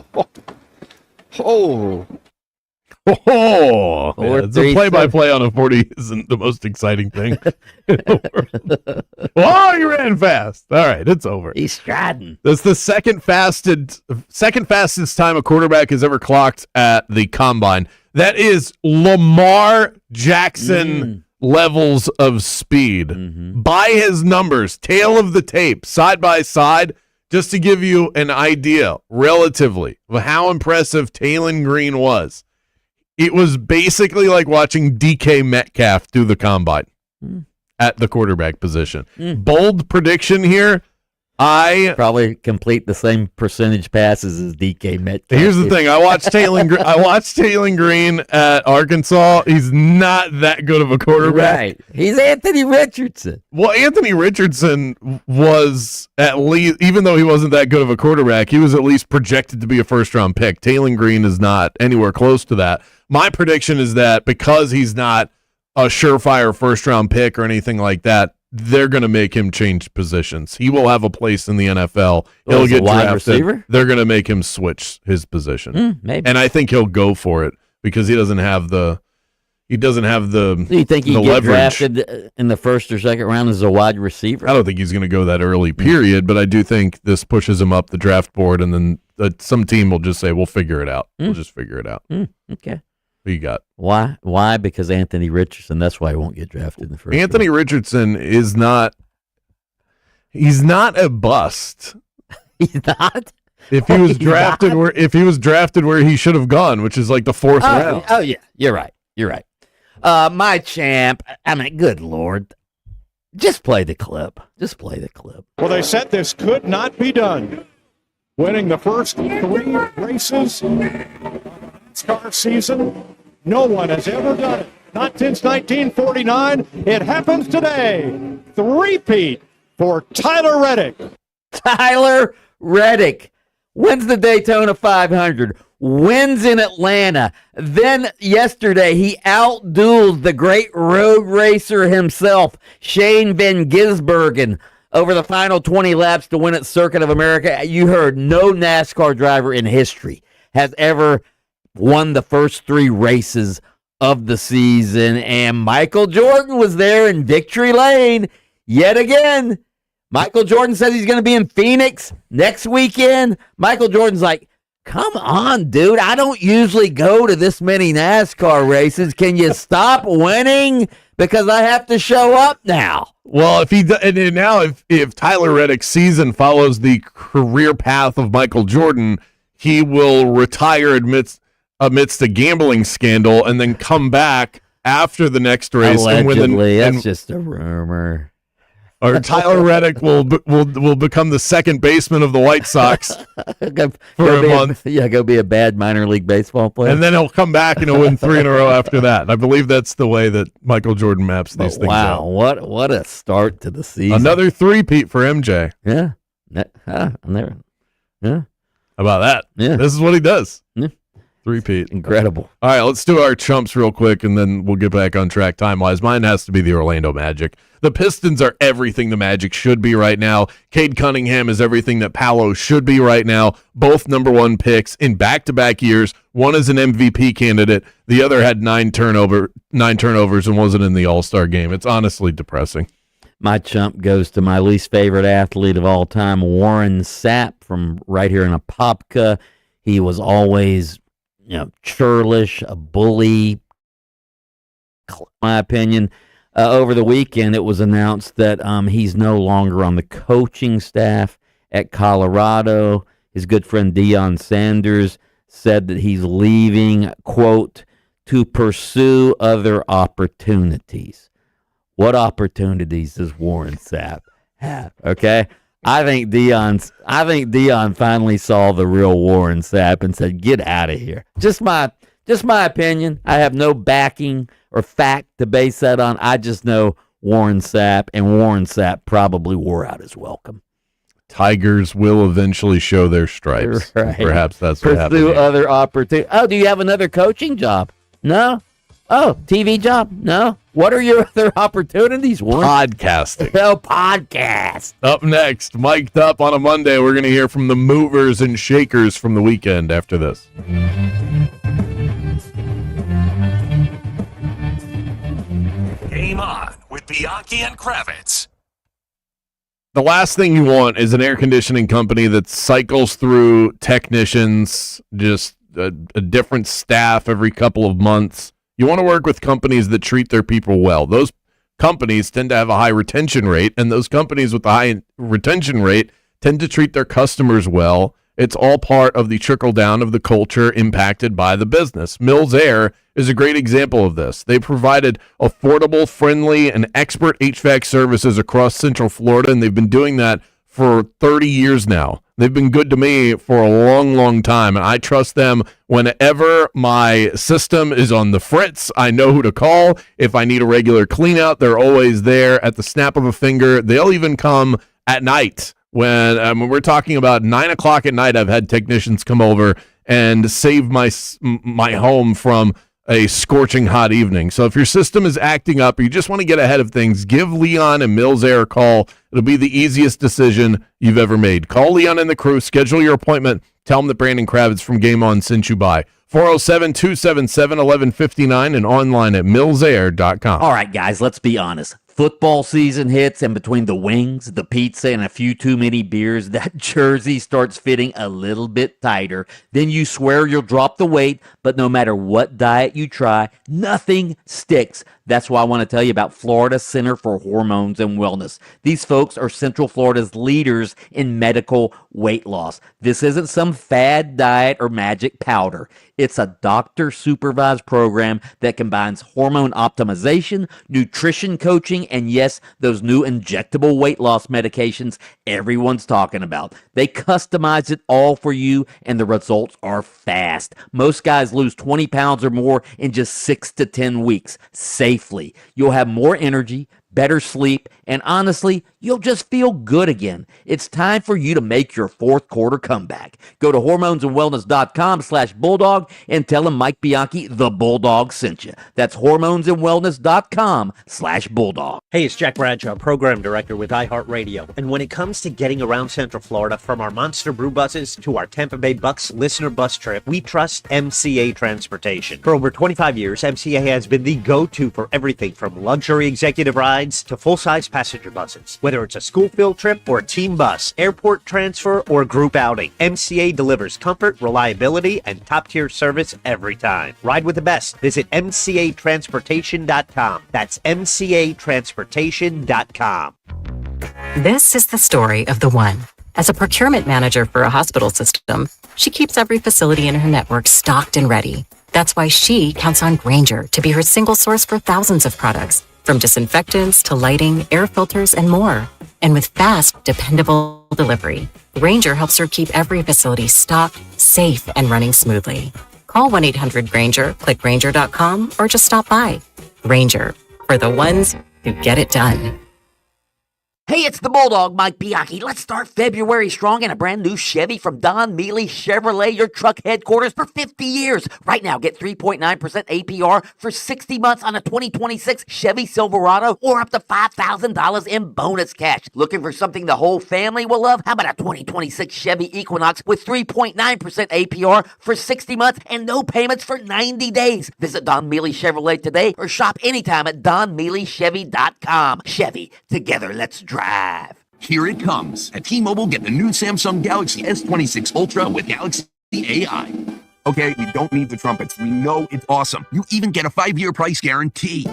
Oh. Oh, Four, yeah, the three, play-by-play on a 40 isn't the most exciting thing. Oh, he ran fast. All right, it's over. He's striding. That's the second fastest time a quarterback has ever clocked at the combine. That is Lamar Jackson levels of speed. By his numbers, tail of the tape, side by side, just to give you an idea, relatively, of how impressive Taylor Green was. It was basically like watching DK Metcalf do the combine at the quarterback position. Bold prediction here. I probably complete the same percentage passes as DK Metcalf. Here's the thing. I watched Taylor Green at Arkansas. He's not that good of a quarterback. Right. He's Anthony Richardson. Well, Anthony Richardson was at least, even though he wasn't that good of a quarterback, he was at least projected to be a first-round pick. Taylor Green is not anywhere close to that. My prediction is that because he's not a surefire first-round pick or anything like that, they're going to make him change positions. He will have a place in the NFL. He'll get wide drafted. receiver? They're going to make him switch his position. Maybe. And I think he'll go for it because he doesn't have the Do you think he the get leverage. drafted in the first or second round as a wide receiver? I don't think he's going to go that early, period, but I do think this pushes him up the draft board, and then some team will just say, we'll figure it out. We'll just figure it out. Okay. Who you got? Why? Why? Because Anthony Richardson. That's why he won't get drafted in the first. Anthony Richardson is not. He's not a bust. He's not. If he was drafted where he should have gone, which is like the fourth round. Oh yeah, you're right. You're right. My champ. I mean, good Lord. Just play the clip. Just play the clip. Well, they said this could not be done. Winning the first 3 races NASCAR season, no one has ever done it. Not since 1949. It happens today. Three-peat for Tyler Reddick. Tyler Reddick wins the Daytona 500, wins in Atlanta. Then yesterday, he outdueled the great road racer himself, Shane Van Gisbergen, over the final 20 laps to win at Circuit of America. You heard no NASCAR driver in history has ever won the first 3 races of the season, and Michael Jordan was there in victory lane yet again. Michael Jordan says he's going to be in Phoenix next weekend. Michael Jordan's like, come on, dude. I don't usually go to this many NASCAR races. Can you stop winning? Because I have to show up now. Well, if Tyler Reddick's season follows the career path of Michael Jordan, he will retire amidst a gambling scandal and then come back after the next race. Allegedly, that's just a rumor. Or Tyler Reddick will become the second baseman of the White Sox for a month. Go be a bad minor league baseball player. And then he'll come back and he'll win 3 in a row after that. And I believe that's the way that Michael Jordan maps these things out. Wow, what a start to the season. Another 3-peat for MJ. Yeah. Yeah. How about that? Yeah. This is what he does. Yeah. 3-peat. Incredible. All right, let's do our chumps real quick, and then we'll get back on track time-wise. Mine has to be the Orlando Magic. The Pistons are everything the Magic should be right now. Cade Cunningham is everything that Paolo should be right now. Both number 1 picks in back-to-back years. One is an MVP candidate. The other had 9 turnovers and wasn't in the All-Star game. It's honestly depressing. My chump goes to my least favorite athlete of all time, Warren Sapp from right here in Apopka. He was always churlish, a bully, in my opinion. Over the weekend, it was announced that he's no longer on the coaching staff at Colorado. His good friend Deion Sanders said that he's leaving, quote, to pursue other opportunities. What opportunities does Warren Sapp have? Okay. I think Deion finally saw the real Warren Sapp and said, "Get out of here." Just my opinion. I have no backing or fact to base that on. I just know Warren Sapp, and Warren Sapp probably wore out his welcome. Tigers will eventually show their stripes. Right. Perhaps that's what happened. Pursue other opportunities. Oh, do you have another coaching job? No. Oh, TV job? No. What are your other opportunities? Podcasting. No podcast. Up next, mic'd up on a Monday, we're going to hear from the movers and shakers from the weekend after this. Game on with Bianchi and Kravitz. The last thing you want is an air conditioning company that cycles through technicians, just a different staff every couple of months. You want to work with companies that treat their people well. Those companies tend to have a high retention rate, and those companies with a high retention rate tend to treat their customers well. It's all part of the trickle down of the culture impacted by the business. Mills Air is a great example of this. They provided affordable, friendly, and expert HVAC services across Central Florida, and they've been doing that for 30 years now. They've been good to me for a long, long time, and I trust them whenever my system is on the fritz. I know who to call. If I need a regular clean out, they're always there at the snap of a finger. They'll even come at night. When we're talking about 9 o'clock at night, I've had technicians come over and save my home from a scorching hot evening. So if your system is acting up or you just want to get ahead of things, give Leon and Mills Air a call. It'll be the easiest decision you've ever made. Call Leon and the crew. Schedule your appointment. Tell them that Brandon Kravitz from Game On sent you by. 407-277-1159 and online at millsair.com. All right, guys, let's be honest. Football season hits, and between the wings, the pizza, and a few too many beers, that jersey starts fitting a little bit tighter. Then you swear you'll drop the weight, but no matter what diet you try, nothing sticks. That's why I want to tell you about Florida Center for Hormones and Wellness. These folks are Central Florida's leaders in medical weight loss. This isn't some fad diet or magic powder. It's a doctor-supervised program that combines hormone optimization, nutrition coaching, and yes, those new injectable weight loss medications everyone's talking about. They customize it all for you, and the results are fast. Most guys lose 20 pounds or more in just 6 to 10 weeks, safely. You'll have more energy, better sleep, and honestly, you'll just feel good again. It's time for you to make your fourth quarter comeback. Go to hormonesandwellness.com/bulldog and tell them Mike Bianchi, the Bulldog, sent you. That's hormonesandwellness.com/bulldog. Hey, it's Jack Bradshaw, Program Director with iHeart Radio. And when it comes to getting around Central Florida, from our Monster Brew buses to our Tampa Bay Bucks listener bus trip, we trust MCA Transportation. For over 25 years, MCA has been the go-to for everything from luxury executive rides to full-size passenger buses. Whether it's a school field trip or a team bus, airport transfer, or group outing, MCA delivers comfort, reliability, and top-tier service every time. Ride with the best. Visit MCAtransportation.com. That's MCAtransportation.com. This is the story of the one. As a procurement manager for a hospital system, she keeps every facility in her network stocked and ready. That's why she counts on Grainger to be her single source for thousands of products, from disinfectants to lighting, air filters, and more. And with fast, dependable delivery, Grainger helps her keep every facility stocked, safe, and running smoothly. Call 1-800-GRAINGER, click Grainger.com, or just stop by. Grainger, for the ones who get it done. Hey, it's the Bulldog, Mike Bianchi. Let's start February strong in a brand new Chevy from Don Mealy Chevrolet, your truck headquarters for 50 years. Right now, get 3.9% APR for 60 months on a 2026 Chevy Silverado or up to $5,000 in bonus cash. Looking for something the whole family will love? How about a 2026 Chevy Equinox with 3.9% APR for 60 months and no payments for 90 days? Visit Don Mealy Chevrolet today or shop anytime at DonMealyChevy.com. Chevy, together let's drive. Here it comes. At T-Mobile, get the new Samsung Galaxy S26 Ultra with Galaxy AI. Okay, we don't need the trumpets. We know it's awesome. You even get a 5-year price guarantee.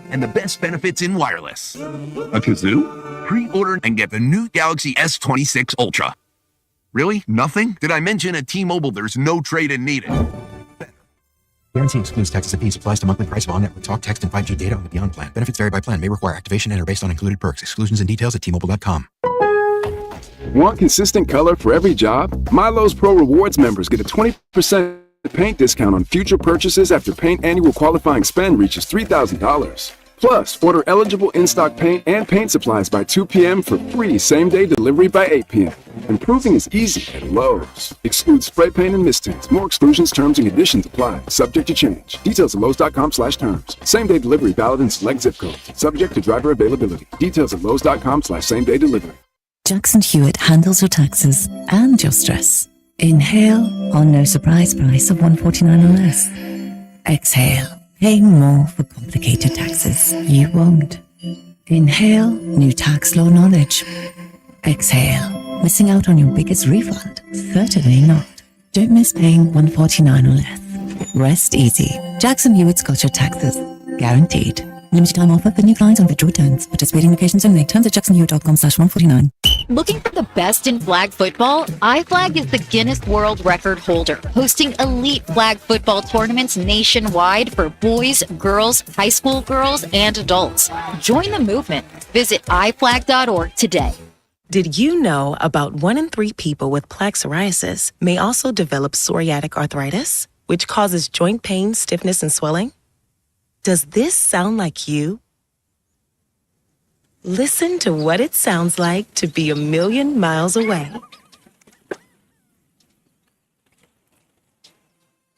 And the best benefits in wireless. A kazoo? Pre-order and get the new Galaxy S26 Ultra. Really? Nothing? Did I mention at T-Mobile there's no trade-in needed? Guarantee excludes taxes and fees. Applies to monthly price of on-network talk, text, and 5G data on the Beyond plan. Benefits vary by plan. May require activation and are based on included perks. Exclusions and details at T-Mobile.com. Want consistent color for every job? Milo's Pro Rewards members get a 20% paint discount on future purchases after paint annual qualifying spend reaches $3,000. Plus, order eligible in-stock paint and paint supplies by 2 p.m. for free same-day delivery by 8 p.m. Improving is easy at Lowe's. Excludes spray paint and mist tints. More exclusions, terms, and conditions apply. Subject to change. Details at Lowe's.com/terms. Same-day delivery valid in select zip codes. Subject to driver availability. Details at Lowe's.com/same-day delivery. Jackson Hewitt handles your taxes and your stress. Inhale on no surprise price of $149 or less. Exhale, paying more for complicated taxes you won't. Inhale, new tax law knowledge. Exhale, missing out on your biggest refund? Certainly not. Don't miss paying $149 or less. Rest easy. Jackson Hewitt's got your taxes. Guaranteed. Limited time offer for new clients on virtual returns. Participating locations only. Terms at jacksonhewitt.com/149. Looking for the best in flag football? iFlag is the Guinness World Record holder, hosting elite flag football tournaments nationwide for boys, girls, high school girls, and adults. Join the movement. Visit iflag.org today. Did you know about 1 in 3 people with plaque psoriasis may also develop psoriatic arthritis, which causes joint pain, stiffness, and swelling? Does this sound like you? Listen to what it sounds like to be a million miles away.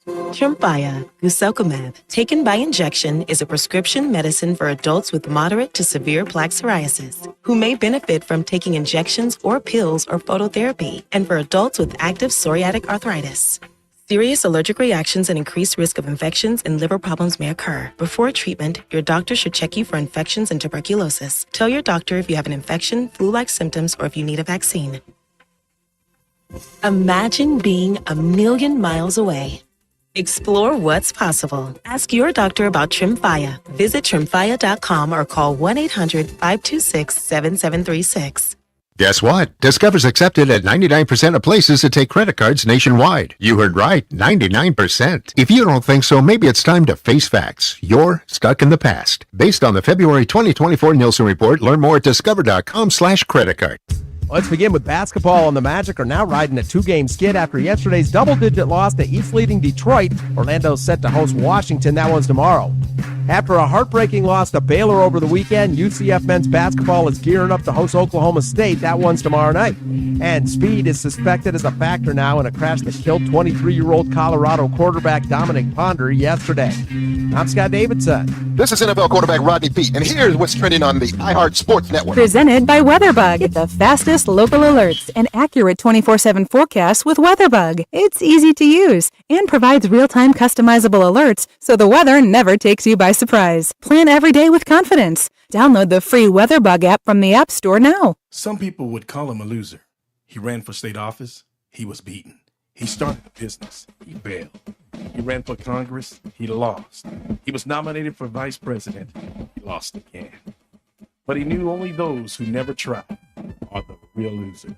Tremfya guselkumab, taken by injection, is a prescription medicine for adults with moderate to severe plaque psoriasis who may benefit from taking injections or pills or phototherapy, and for adults with active psoriatic arthritis. Serious allergic reactions and increased risk of infections and liver problems may occur. Before treatment, your doctor should check you for infections and tuberculosis. Tell your doctor if you have an infection, flu-like symptoms, or if you need a vaccine. Imagine being a million miles away. Explore what's possible. Ask your doctor about Tremfya. Visit tremfya.com or call 1-800-526-7736. Guess what? Discover's accepted at 99% of places that take credit cards nationwide. You heard right, 99%. If you don't think so, maybe it's time to face facts. You're stuck in the past. Based on the February 2024 Nielsen report, learn more at discover.com/creditcard. Let's begin with basketball, and the Magic are now riding a 2-game skid after yesterday's double-digit loss to East-leading Detroit. Orlando's set to host Washington. That one's tomorrow. After a heartbreaking loss to Baylor over the weekend, UCF men's basketball is gearing up to host Oklahoma State. That one's tomorrow night. And speed is suspected as a factor now in a crash that killed 23-year-old Colorado quarterback Dominic Ponder yesterday. I'm Scott Davidson. This is NFL quarterback Rodney Peete, and here's what's trending on the iHeart Sports Network. Presented by WeatherBug. Get the fastest local alerts and accurate 24/7 forecasts with WeatherBug. It's easy to use and provides real-time customizable alerts so the weather never takes you by surprise. Plan every day with confidence. Download the free WeatherBug app from the App Store now. Some people would call him a loser. He ran for state office. He was beaten. He started a business. He failed. He ran for Congress. He lost. He was nominated for vice president. He lost again. But he knew only those who never tried are the real losers.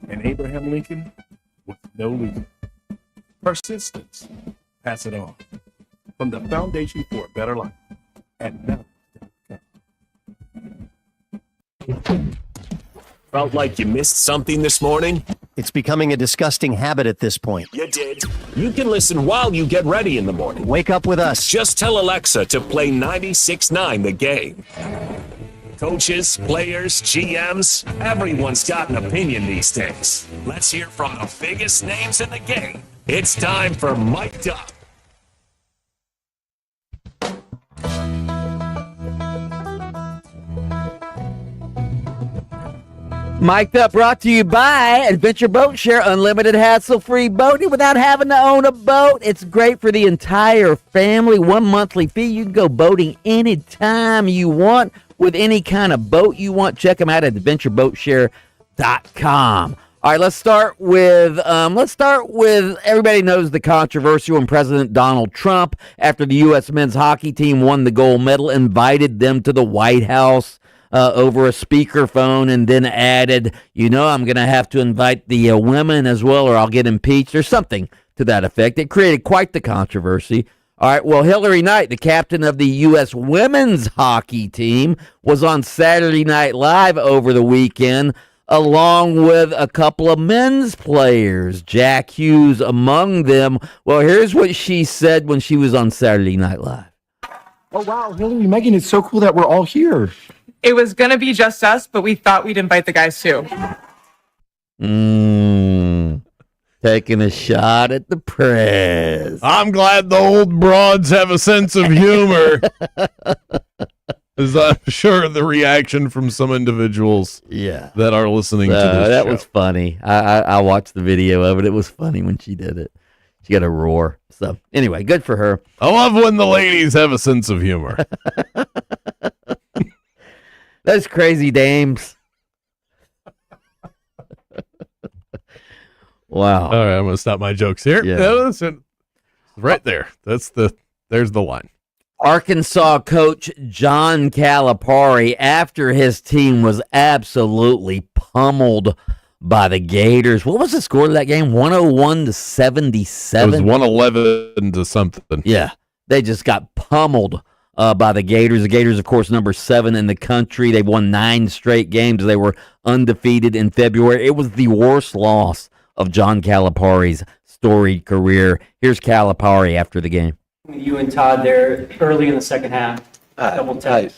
And Abraham Lincoln was no loser. Persistence. Pass it on. From the Foundation for a Better Life at Balance.com. Felt like you missed something this morning? It's becoming a disgusting habit at this point. You did. You can listen while you get ready in the morning. Wake up with us. Just tell Alexa to play 96.9 The Game. Coaches, players, GMs, everyone's got an opinion these days. Let's hear from the biggest names in the game. It's time for Mic'd Up. Mic'd Up brought to you by Adventure Boat Share, unlimited hassle-free boating without having to own a boat. It's great for the entire family. 1 monthly fee. You can go boating anytime you want with any kind of boat you want. Check them out at adventureboatshare.com. All right, let's start with everybody knows the controversy when President Donald Trump, after the U.S. men's hockey team won the gold medal, invited them to the White House over a speakerphone and then added, I'm going to have to invite the women as well or I'll get impeached or something to that effect. It created quite the controversy. All right, well, Hillary Knight, the captain of the U.S. women's hockey team, was on Saturday Night Live over the weekend along with a couple of men's players, Jack Hughes among them. Well, here's what she said when she was on Saturday Night Live. Oh, wow, Hillary, Megan, it's so cool that we're all here. It was going to be just us, but we thought we'd invite the guys too. Taking a shot at the press. I'm glad the old broads have a sense of humor. As I'm sure the reaction from some individuals that are listening to this that show. was funny. I watched the video of it. It was funny when she did it. She got a roar. So anyway, good for her. I love when the ladies have a sense of humor. Those crazy dames. Wow. All right, I'm going to stop my jokes here. Yeah. No, listen, right there. There's the line. Arkansas coach John Calipari, after his team was absolutely pummeled by the Gators. What was the score of that game? 101-77. It was 111 to something. Yeah, they just got pummeled by the Gators. The Gators, of course, number 7 in the country. They won 9 straight games. They were undefeated in February. It was the worst loss of John Calipari's storied career. Here's Calipari after the game. You and Todd there early in the second half. Double tap.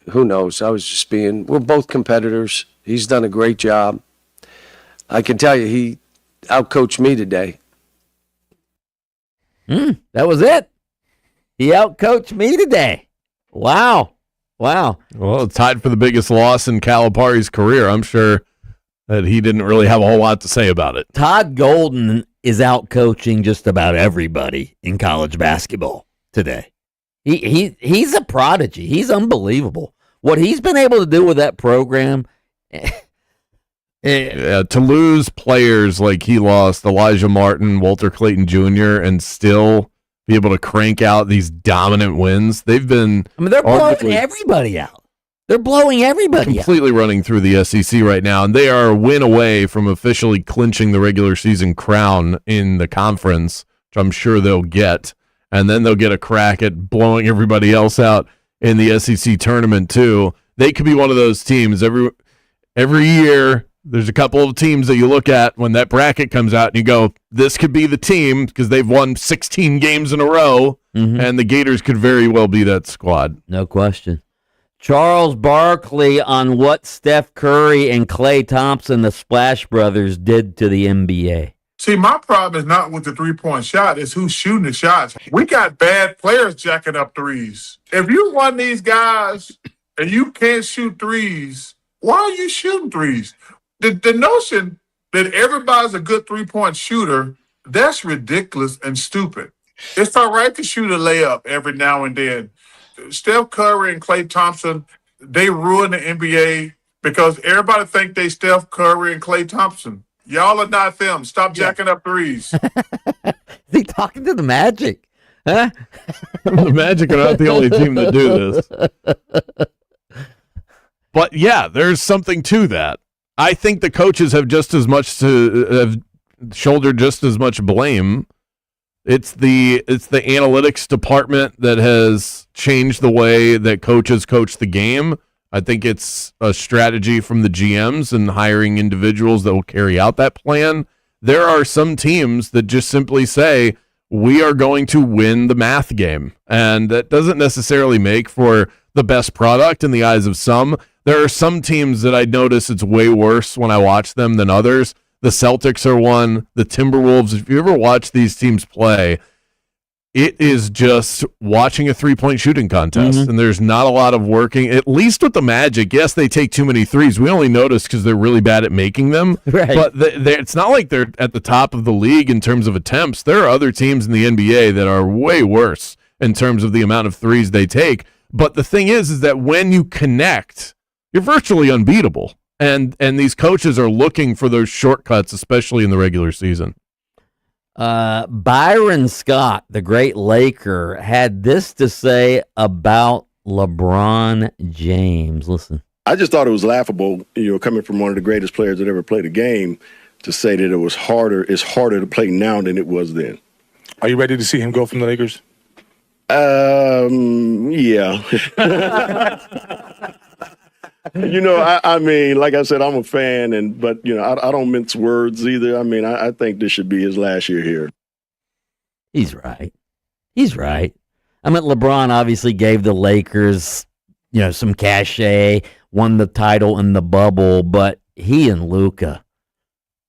Who knows? I was just we're both competitors. He's done a great job. I can tell you, he outcoached me today. That was it. He outcoached me today. Wow. Well, it's tied for the biggest loss in Calipari's career. I'm sure that he didn't really have a whole lot to say about it. Todd Golden is out coaching just about everybody in college basketball today. He's a prodigy. He's unbelievable. What he's been able to do with that program. To lose players like he lost Elijah Martin, Walter Clayton Jr., and still be able to crank out these dominant wins. They've been. I mean, they're blowing everybody out. They're blowing everybody completely running through the SEC right now, and they are a win away from officially clinching the regular season crown in the conference, which I'm sure they'll get. And then they'll get a crack at blowing everybody else out in the SEC tournament, too. They could be one of those teams. Every year, there's a couple of teams that you look at when that bracket comes out, and you go, this could be the team because they've won 16 games in a row, and the Gators could very well be that squad. No question. Charles Barkley on what Steph Curry and Klay Thompson, the Splash Brothers, did to the NBA. See, my problem is not with the three-point shot. It's who's shooting the shots. We got bad players jacking up threes. If you run these guys and you can't shoot threes, why are you shooting threes? The notion that everybody's a good three-point shooter, that's ridiculous and stupid. It's all right to shoot a layup every now and then. Steph Curry and Klay Thompson, they ruin the NBA because everybody think they Steph Curry and Klay Thompson. Y'all are not them. Stop jacking up threes. Is he talking to the Magic? Huh? The Magic are not the only team that do this. But yeah, there's something to that. I think the coaches have just as much have shouldered just as much blame. It's the analytics department that has changed the way that coaches coach the game. I think it's a strategy from the GMs and hiring individuals that will carry out that plan. There are some teams that just simply say, we are going to win the math game. And that doesn't necessarily make for the best product in the eyes of some. There are some teams that I notice it's way worse when I watch them than others. The Celtics are one. The Timberwolves. If you ever watch these teams play, it is just watching a three-point shooting contest, and there's not a lot of working. At least with the Magic, yes, they take too many threes. We only notice because they're really bad at making them. Right. But it's not like they're at the top of the league in terms of attempts. There are other teams in the NBA that are way worse in terms of the amount of threes they take. But the thing is that when you connect, you're virtually unbeatable. And these coaches are looking for those shortcuts, especially in the regular season. Byron Scott, the great Laker, had this to say about LeBron James. Listen. I just thought it was laughable, coming from one of the greatest players that ever played a game, to say that it's harder to play now than it was then. Are you ready to see him go from the Lakers? Yeah. I mean, like I said, I'm a fan, but I don't mince words either. I mean, I think this should be his last year here. He's right. He's right. I mean, LeBron obviously gave the Lakers, some cachet, won the title in the bubble, but he and Luka,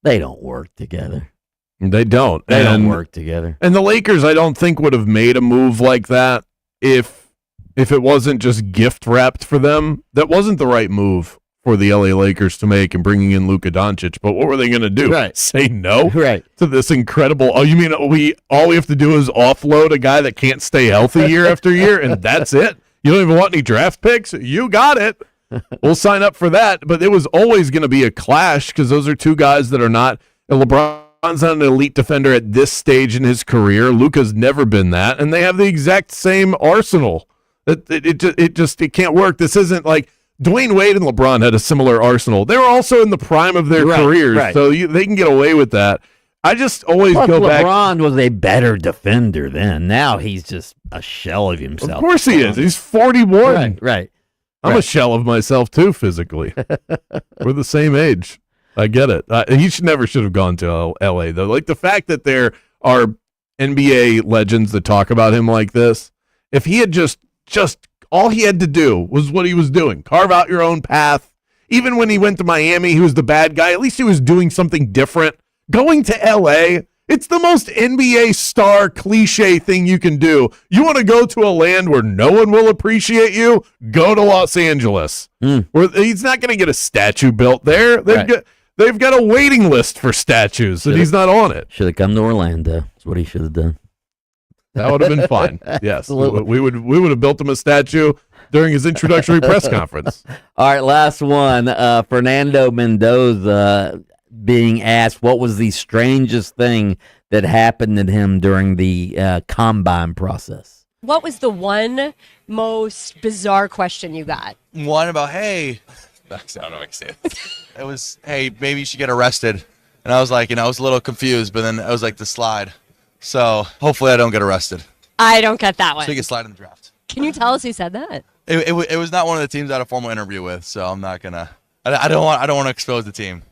they don't work together. They don't. They don't work together. And the Lakers, I don't think, would have made a move like that if it wasn't just gift wrapped for them. That wasn't the right move for the LA Lakers to make and bringing in Luka Doncic. But what were they going to do? Right. Say no right. to this incredible. Oh, you mean all we have to do is offload a guy that can't stay healthy year after year, and that's it? You don't even want any draft picks? You got it. We'll sign up for that. But it was always going to be a clash because those are two guys that are not. LeBron's not an elite defender at this stage in his career. Luka's never been that, and they have the exact same arsenal. It can't work. This isn't like Dwayne Wade and LeBron had a similar arsenal. They were also in the prime of their careers, so they can get away with that. I just always go back. LeBron was a better defender then. Now he's just a shell of himself. Of course he is. He's 41. Right. I'm a shell of myself too, physically. We're the same age. I get it. He never should have gone to L.A. though. Like the fact that there are NBA legends that talk about him like this. If he had just all he had to do was what he was doing. Carve out your own path. Even when he went to Miami, he was the bad guy. At least he was doing something different. Going to L.A., it's the most NBA star cliche thing you can do. You want to go to a land where no one will appreciate you? Go to Los Angeles. Where he's not going to get a statue built there. They've got a waiting list for statues, and he's not on it. Should have come to Orlando. That's what he should have done. That would have been fine. Yes, we would have built him a statue during his introductory press conference. All right, last one. Fernando Mendoza being asked what was the strangest thing that happened to him during the combine process. What was the one most bizarre question you got? One about, hey, I don't know what to say. It was, hey, maybe you should get arrested. And I was like, I was a little confused, but then I was like the slide. So hopefully I don't get arrested. I don't get that one. So you can slide in the draft. Can you tell us who said that? It was not one of the teams I had a formal interview with, so I'm not gonna. I don't want to expose the team.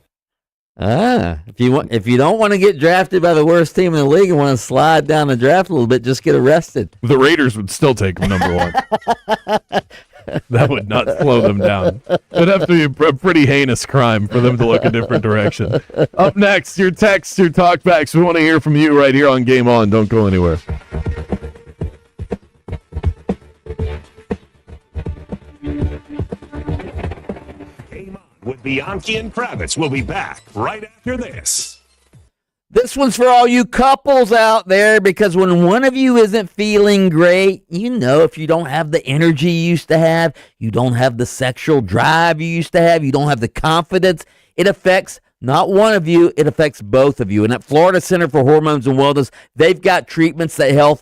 If you don't want to get drafted by the worst team in the league and want to slide down the draft a little bit, just get arrested. The Raiders would still take him number one. That would not slow them down. It'd have to be a pretty heinous crime for them to look a different direction. Up next, your texts, your talkbacks. We want to hear from you right here on Game On. Don't go anywhere. Game On with Bianchi and Kravitz. We'll be back right after this. This one's for all you couples out there, because when one of you isn't feeling great, if you don't have the energy you used to have, you don't have the sexual drive you used to have, you don't have the confidence, it affects not one of you, it affects both of you. And at Florida Center for Hormones and Wellness, they've got treatments that help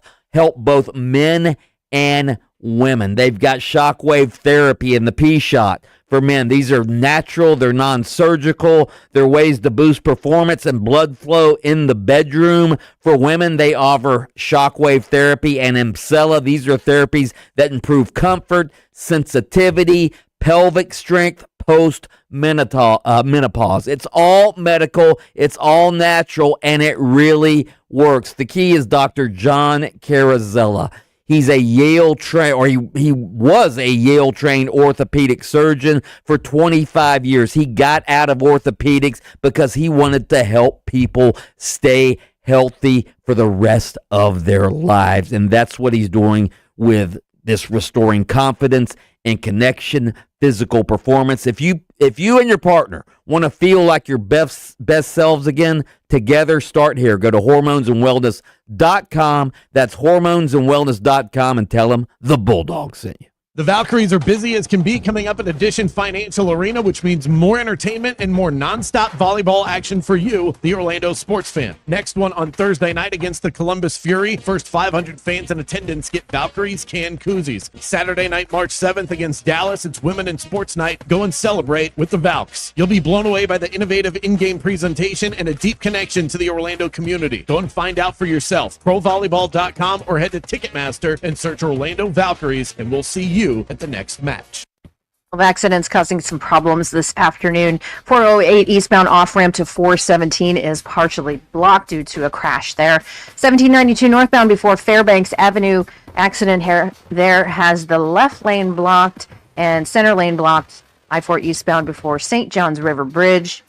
both men and women. They've got shockwave therapy and the P-Shot for men. These are natural, they're non-surgical, they're ways to boost performance and blood flow in the bedroom. For women, they offer shockwave therapy and Emsella. These are therapies that improve comfort, sensitivity, pelvic strength, post-menopause. It's all medical, it's all natural, and it really works. The key is Dr. John Carrazella. He's a Yale trained, or he was a Yale trained orthopedic surgeon for 25 years. He got out of orthopedics because he wanted to help people stay healthy for the rest of their lives. And that's what he's doing with this restoring confidence and connection, physical performance. If you and your partner want to feel like your best selves again, together, start here. Go to hormonesandwellness.com. That's hormonesandwellness.com, and tell them the Bulldog sent you. The Valkyries are busy as can be coming up at Addition Financial Arena, which means more entertainment and more nonstop volleyball action for you, the Orlando sports fan. Next one on Thursday night against the Columbus Fury. First 500 fans in attendance get Valkyries can koozies. Saturday night, March 7th against Dallas. It's Women in Sports Night. Go and celebrate with the Valks. You'll be blown away by the innovative in-game presentation and a deep connection to the Orlando community. Go and find out for yourself. ProVolleyball.com or head to Ticketmaster and search Orlando Valkyries, and we'll see you at the next match. Of accidents causing some problems this afternoon. 408 eastbound off-ramp to 417 is partially blocked due to a crash there. 1792 northbound before Fairbanks Avenue, accident here there has the left lane blocked and center lane blocked. I-4 eastbound before St. John's River Bridge.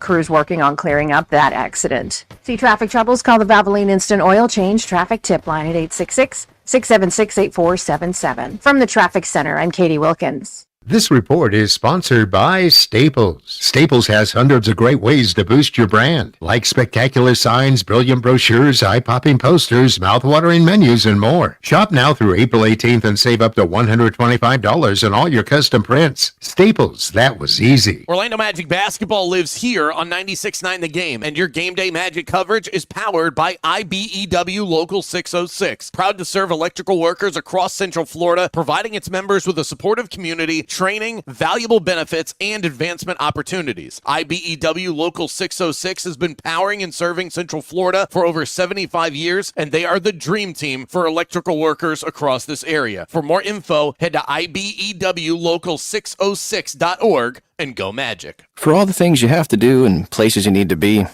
Crews working on clearing up that accident. See traffic troubles? Call the Valvoline Instant Oil Change traffic tip line at 866-676-8477. From the Traffic Center, I'm Katie Wilkins. This report is sponsored by Staples. Staples has hundreds of great ways to boost your brand, like spectacular signs, brilliant brochures, eye-popping posters, mouth-watering menus, and more. Shop now through April 18th and save up to $125 on all your custom prints. Staples, that was easy. Orlando Magic basketball lives here on 96.9 The Game, and your game day Magic coverage is powered by IBEW Local 606. Proud to serve electrical workers across Central Florida, providing its members with a supportive community, training, valuable benefits, and advancement opportunities. IBEW Local 606 has been powering and serving Central Florida for over 75 years, and they are the dream team for electrical workers across this area. For more info, head to IBEWLocal606.org and go Magic. For all the things you have to do and places you need to be,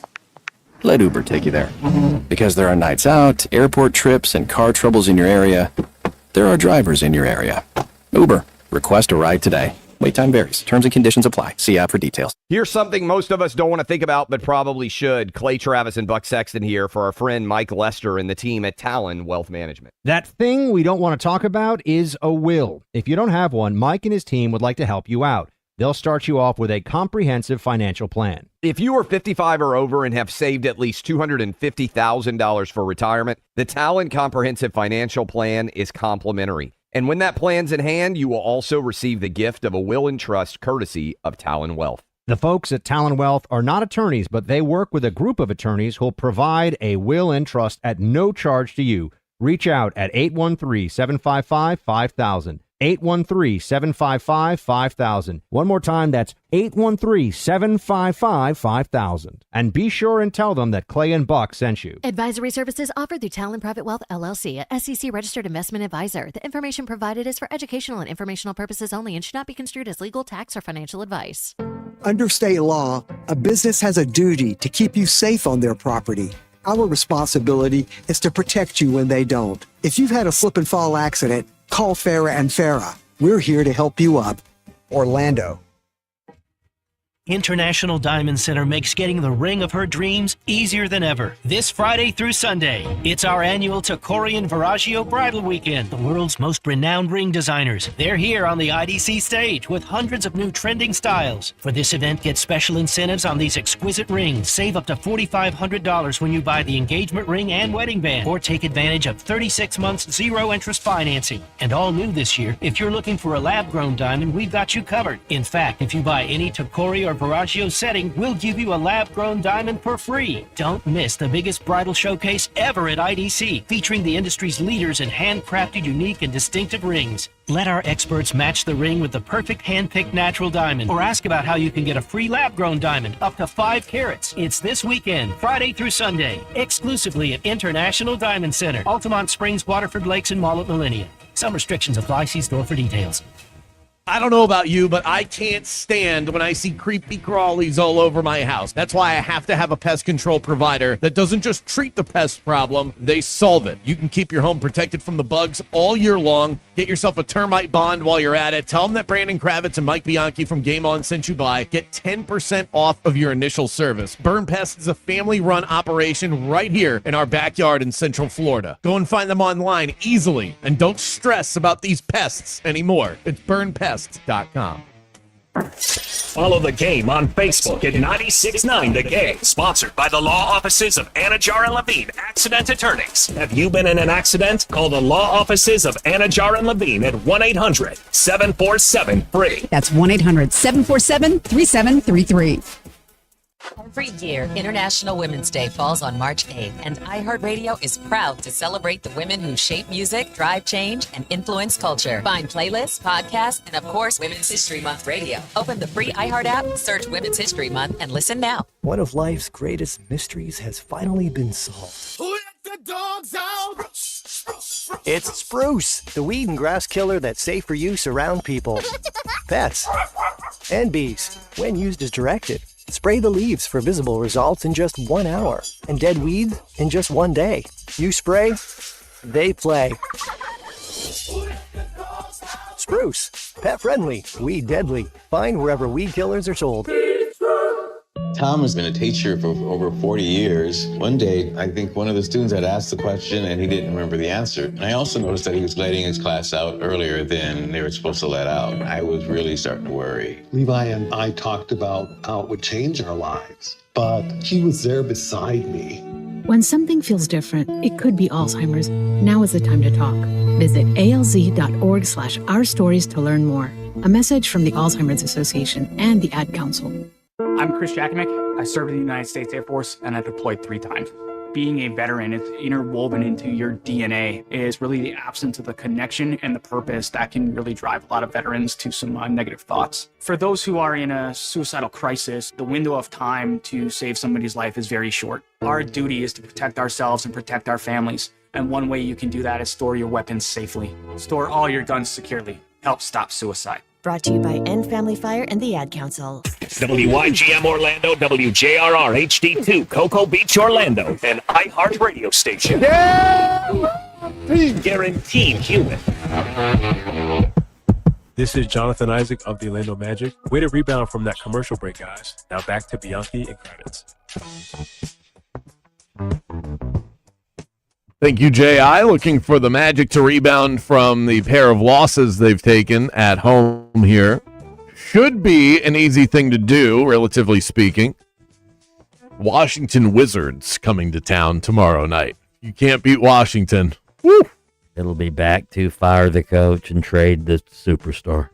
let Uber take you there. Because there are nights out, airport trips, and car troubles in your area, there are drivers in your area. Uber. Request a ride today. Wait time varies. Terms and conditions apply. See app for details. Here's something most of us don't want to think about, but probably should. Clay Travis and Buck Sexton here for our friend Mike Lester and the team at Talon Wealth Management. That thing we don't want to talk about is a will. If you don't have one, Mike and his team would like to help you out. They'll start you off with a comprehensive financial plan. If you are 55 or over and have saved at least $250,000 for retirement, the Talon Comprehensive Financial Plan is complimentary. And when that plan's in hand, you will also receive the gift of a will and trust courtesy of Talon Wealth. The folks at Talon Wealth are not attorneys, but they work with a group of attorneys who'll provide a will and trust at no charge to you. Reach out at 813-755-5000. 813-755-5000. One more time, that's 813-755-5000. And be sure and tell them that Clay and Buck sent you. Advisory services offered through Talon Private Wealth, LLC, a SEC-registered investment advisor. The information provided is for educational and informational purposes only and should not be construed as legal, tax, or financial advice. Under state law, a business has a duty to keep you safe on their property. Our responsibility is to protect you when they don't. If you've had a slip and fall accident, call Farah and Farah. We're here to help you up. Orlando. International Diamond Center makes getting the ring of her dreams easier than ever. This Friday through Sunday, it's our annual Tacori and Verragio Bridal Weekend. The world's most renowned ring designers. They're here on the IDC stage with hundreds of new trending styles. For this event, get special incentives on these exquisite rings. Save up to $4,500 when you buy the engagement ring and wedding band, or take advantage of 36 months zero-interest financing. And all new this year, if you're looking for a lab-grown diamond, we've got you covered. In fact, if you buy any Tacori or Verragio setting, we'll give you a lab-grown diamond for free. Don't miss the biggest bridal showcase ever at IDC, featuring the industry's leaders in handcrafted, unique, and distinctive rings. Let our experts match the ring with the perfect hand-picked natural diamond, or ask about how you can get a free lab-grown diamond up to 5 carats. It's this weekend, Friday through Sunday, exclusively at International Diamond Center, Altamont Springs, Waterford Lakes, and Mall at Millennium. Some restrictions apply. See store for details. I don't know about you, but I can't stand when I see creepy crawlies all over my house. That's why I have to have a pest control provider that doesn't just treat the pest problem, they solve it. You can keep your home protected from the bugs all year long. Get yourself a termite bond while you're at it. Tell them that Brandon Kravitz and Mike Bianchi from Game On sent you by. Get 10% off of your initial service. Burn Pest is a family-run operation right here in our backyard in Central Florida. Go and find them online easily, and don't stress about these pests anymore. It's burnpest.com. Follow the game on Facebook at 96.9 The Game. Sponsored by the law offices of Anajar and Levine, accident attorneys. Have you been in an accident? Call the law offices of Anajar and Levine at 1-800-747-FREE. That's 1-800-747-3733. Every year, International Women's Day falls on March 8th, and iHeartRadio is proud to celebrate the women who shape music, drive change, and influence culture. Find playlists, podcasts, and of course, Women's History Month radio. Open the free iHeart app, search Women's History Month, and listen now. One of life's greatest mysteries has finally been solved. Who let the dogs out? It's Spruce, the weed and grass killer that's safe for use around people, pets, and bees. When used as directed, spray the leaves for visible results in just 1 hour, and dead weeds in just 1 day. You spray, they play. Spruce, pet friendly, weed deadly. Find wherever weed killers are sold. Tom has been a teacher for over 40 years. One day, I think one of the students had asked the question and he didn't remember the answer. And I also noticed that he was letting his class out earlier than they were supposed to let out. I was really starting to worry. Levi and I talked about how it would change our lives, but he was there beside me. When something feels different, it could be Alzheimer's. Now is the time to talk. Visit alz.org/ourstories to learn more. A message from the Alzheimer's Association and the Ad Council. I'm Chris Jakimick. I served in the United States Air Force and I deployed 3 times. Being a veteran, it's interwoven into your DNA, is really the absence of the connection and the purpose that can really drive a lot of veterans to some negative thoughts. For those who are in a suicidal crisis, the window of time to save somebody's life is very short. Our duty is to protect ourselves and protect our families. And one way you can do that is store your weapons safely. Store all your guns securely. Help stop suicide. Brought to you by End Family Fire and the Ad Council. WYGM Orlando, WJRR HD2, Cocoa Beach, Orlando, an iHeart radio station. Guaranteed human. This is Jonathan Isaac of the Orlando Magic. Way to rebound from that commercial break, guys. Now back to Bianchi and Kravitz. Thank you, J.I. Looking for the Magic to rebound from the pair of losses they've taken at home here. Should be an easy thing to do, relatively speaking. Washington Wizards coming to town tomorrow night. You can't beat Washington. Woo! It'll be back to fire the coach and trade the superstar.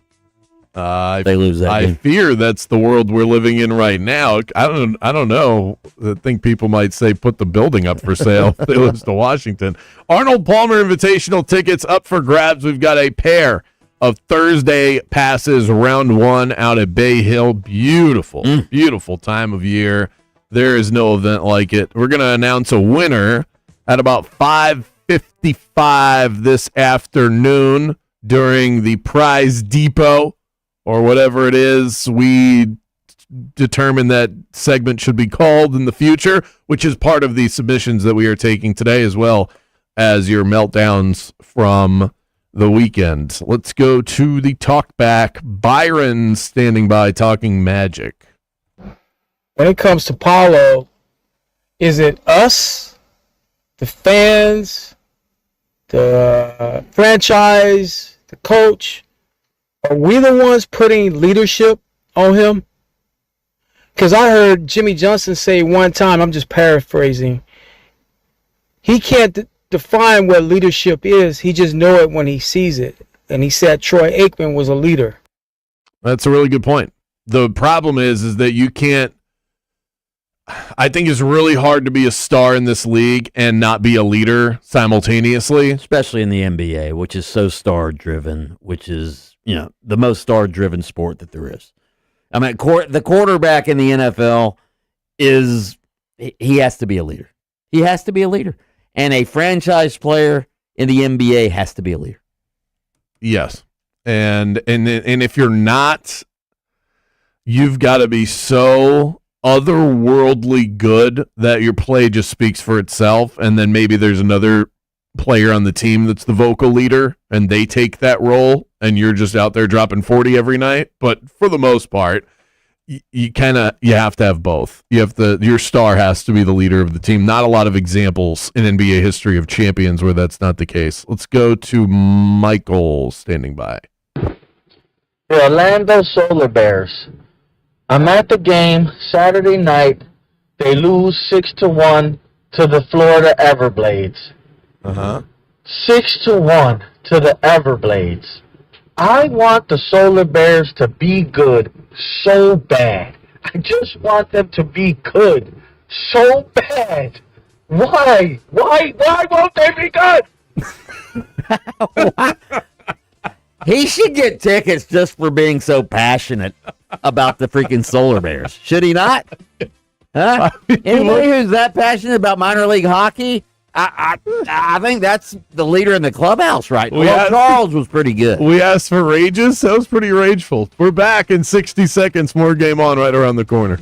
They lose that game. I fear that's the world we're living in right now. I don't know. I think people might say put the building up for sale if they lose to Washington. Arnold Palmer Invitational tickets up for grabs. We've got a pair of Thursday passes, round 1 out at Bay Hill. Beautiful, beautiful time of year. There is no event like it. We're going to announce a winner at about 5:55 this afternoon during the Prize Depot, or whatever it is we determine that segment should be called in the future, which is part of the submissions that we are taking today, as well as your meltdowns from the weekend. Let's go to the talkback. Byron standing by talking Magic. When it comes to Paulo, is it us, the fans, the franchise, the coach? Are we the ones putting leadership on him? Because I heard Jimmy Johnson say one time, I'm just paraphrasing, he can't define what leadership is. He just know it when he sees it. And he said Troy Aikman was a leader. That's a really good point. The problem is that you can't, I think it's really hard to be a star in this league and not be a leader simultaneously. Especially in the NBA, which is so star-driven, which is, the most star-driven sport that there is. I mean, the quarterback in the NFL he has to be a leader. He has to be a leader. And a franchise player in the NBA has to be a leader. Yes. And if you're not, you've got to be so otherworldly good that your play just speaks for itself, and then maybe there's another player on the team that's the vocal leader and they take that role and you're just out there dropping 40 every night. But for the most part, you have to have both. Your star has to be the leader of the team. Not a lot of examples in NBA history of champions where that's not the case. Let's go to Michael standing by. The Orlando Solar Bears. I'm at the game Saturday night. They lose 6-1 to the Florida Everblades. 6-1 to the Everblades. I want the Solar Bears to be good so bad. I just want them to be good so bad. Why? Why won't they be good? He should get tickets just for being so passionate about the freaking Solar Bears. Should he not? Huh? Anybody who's that passionate about minor league hockey, I think that's the leader in the clubhouse right now. Well, Charles was pretty good. We asked for rages. That was pretty rageful. We're back in 60 seconds. More Game On right around the corner.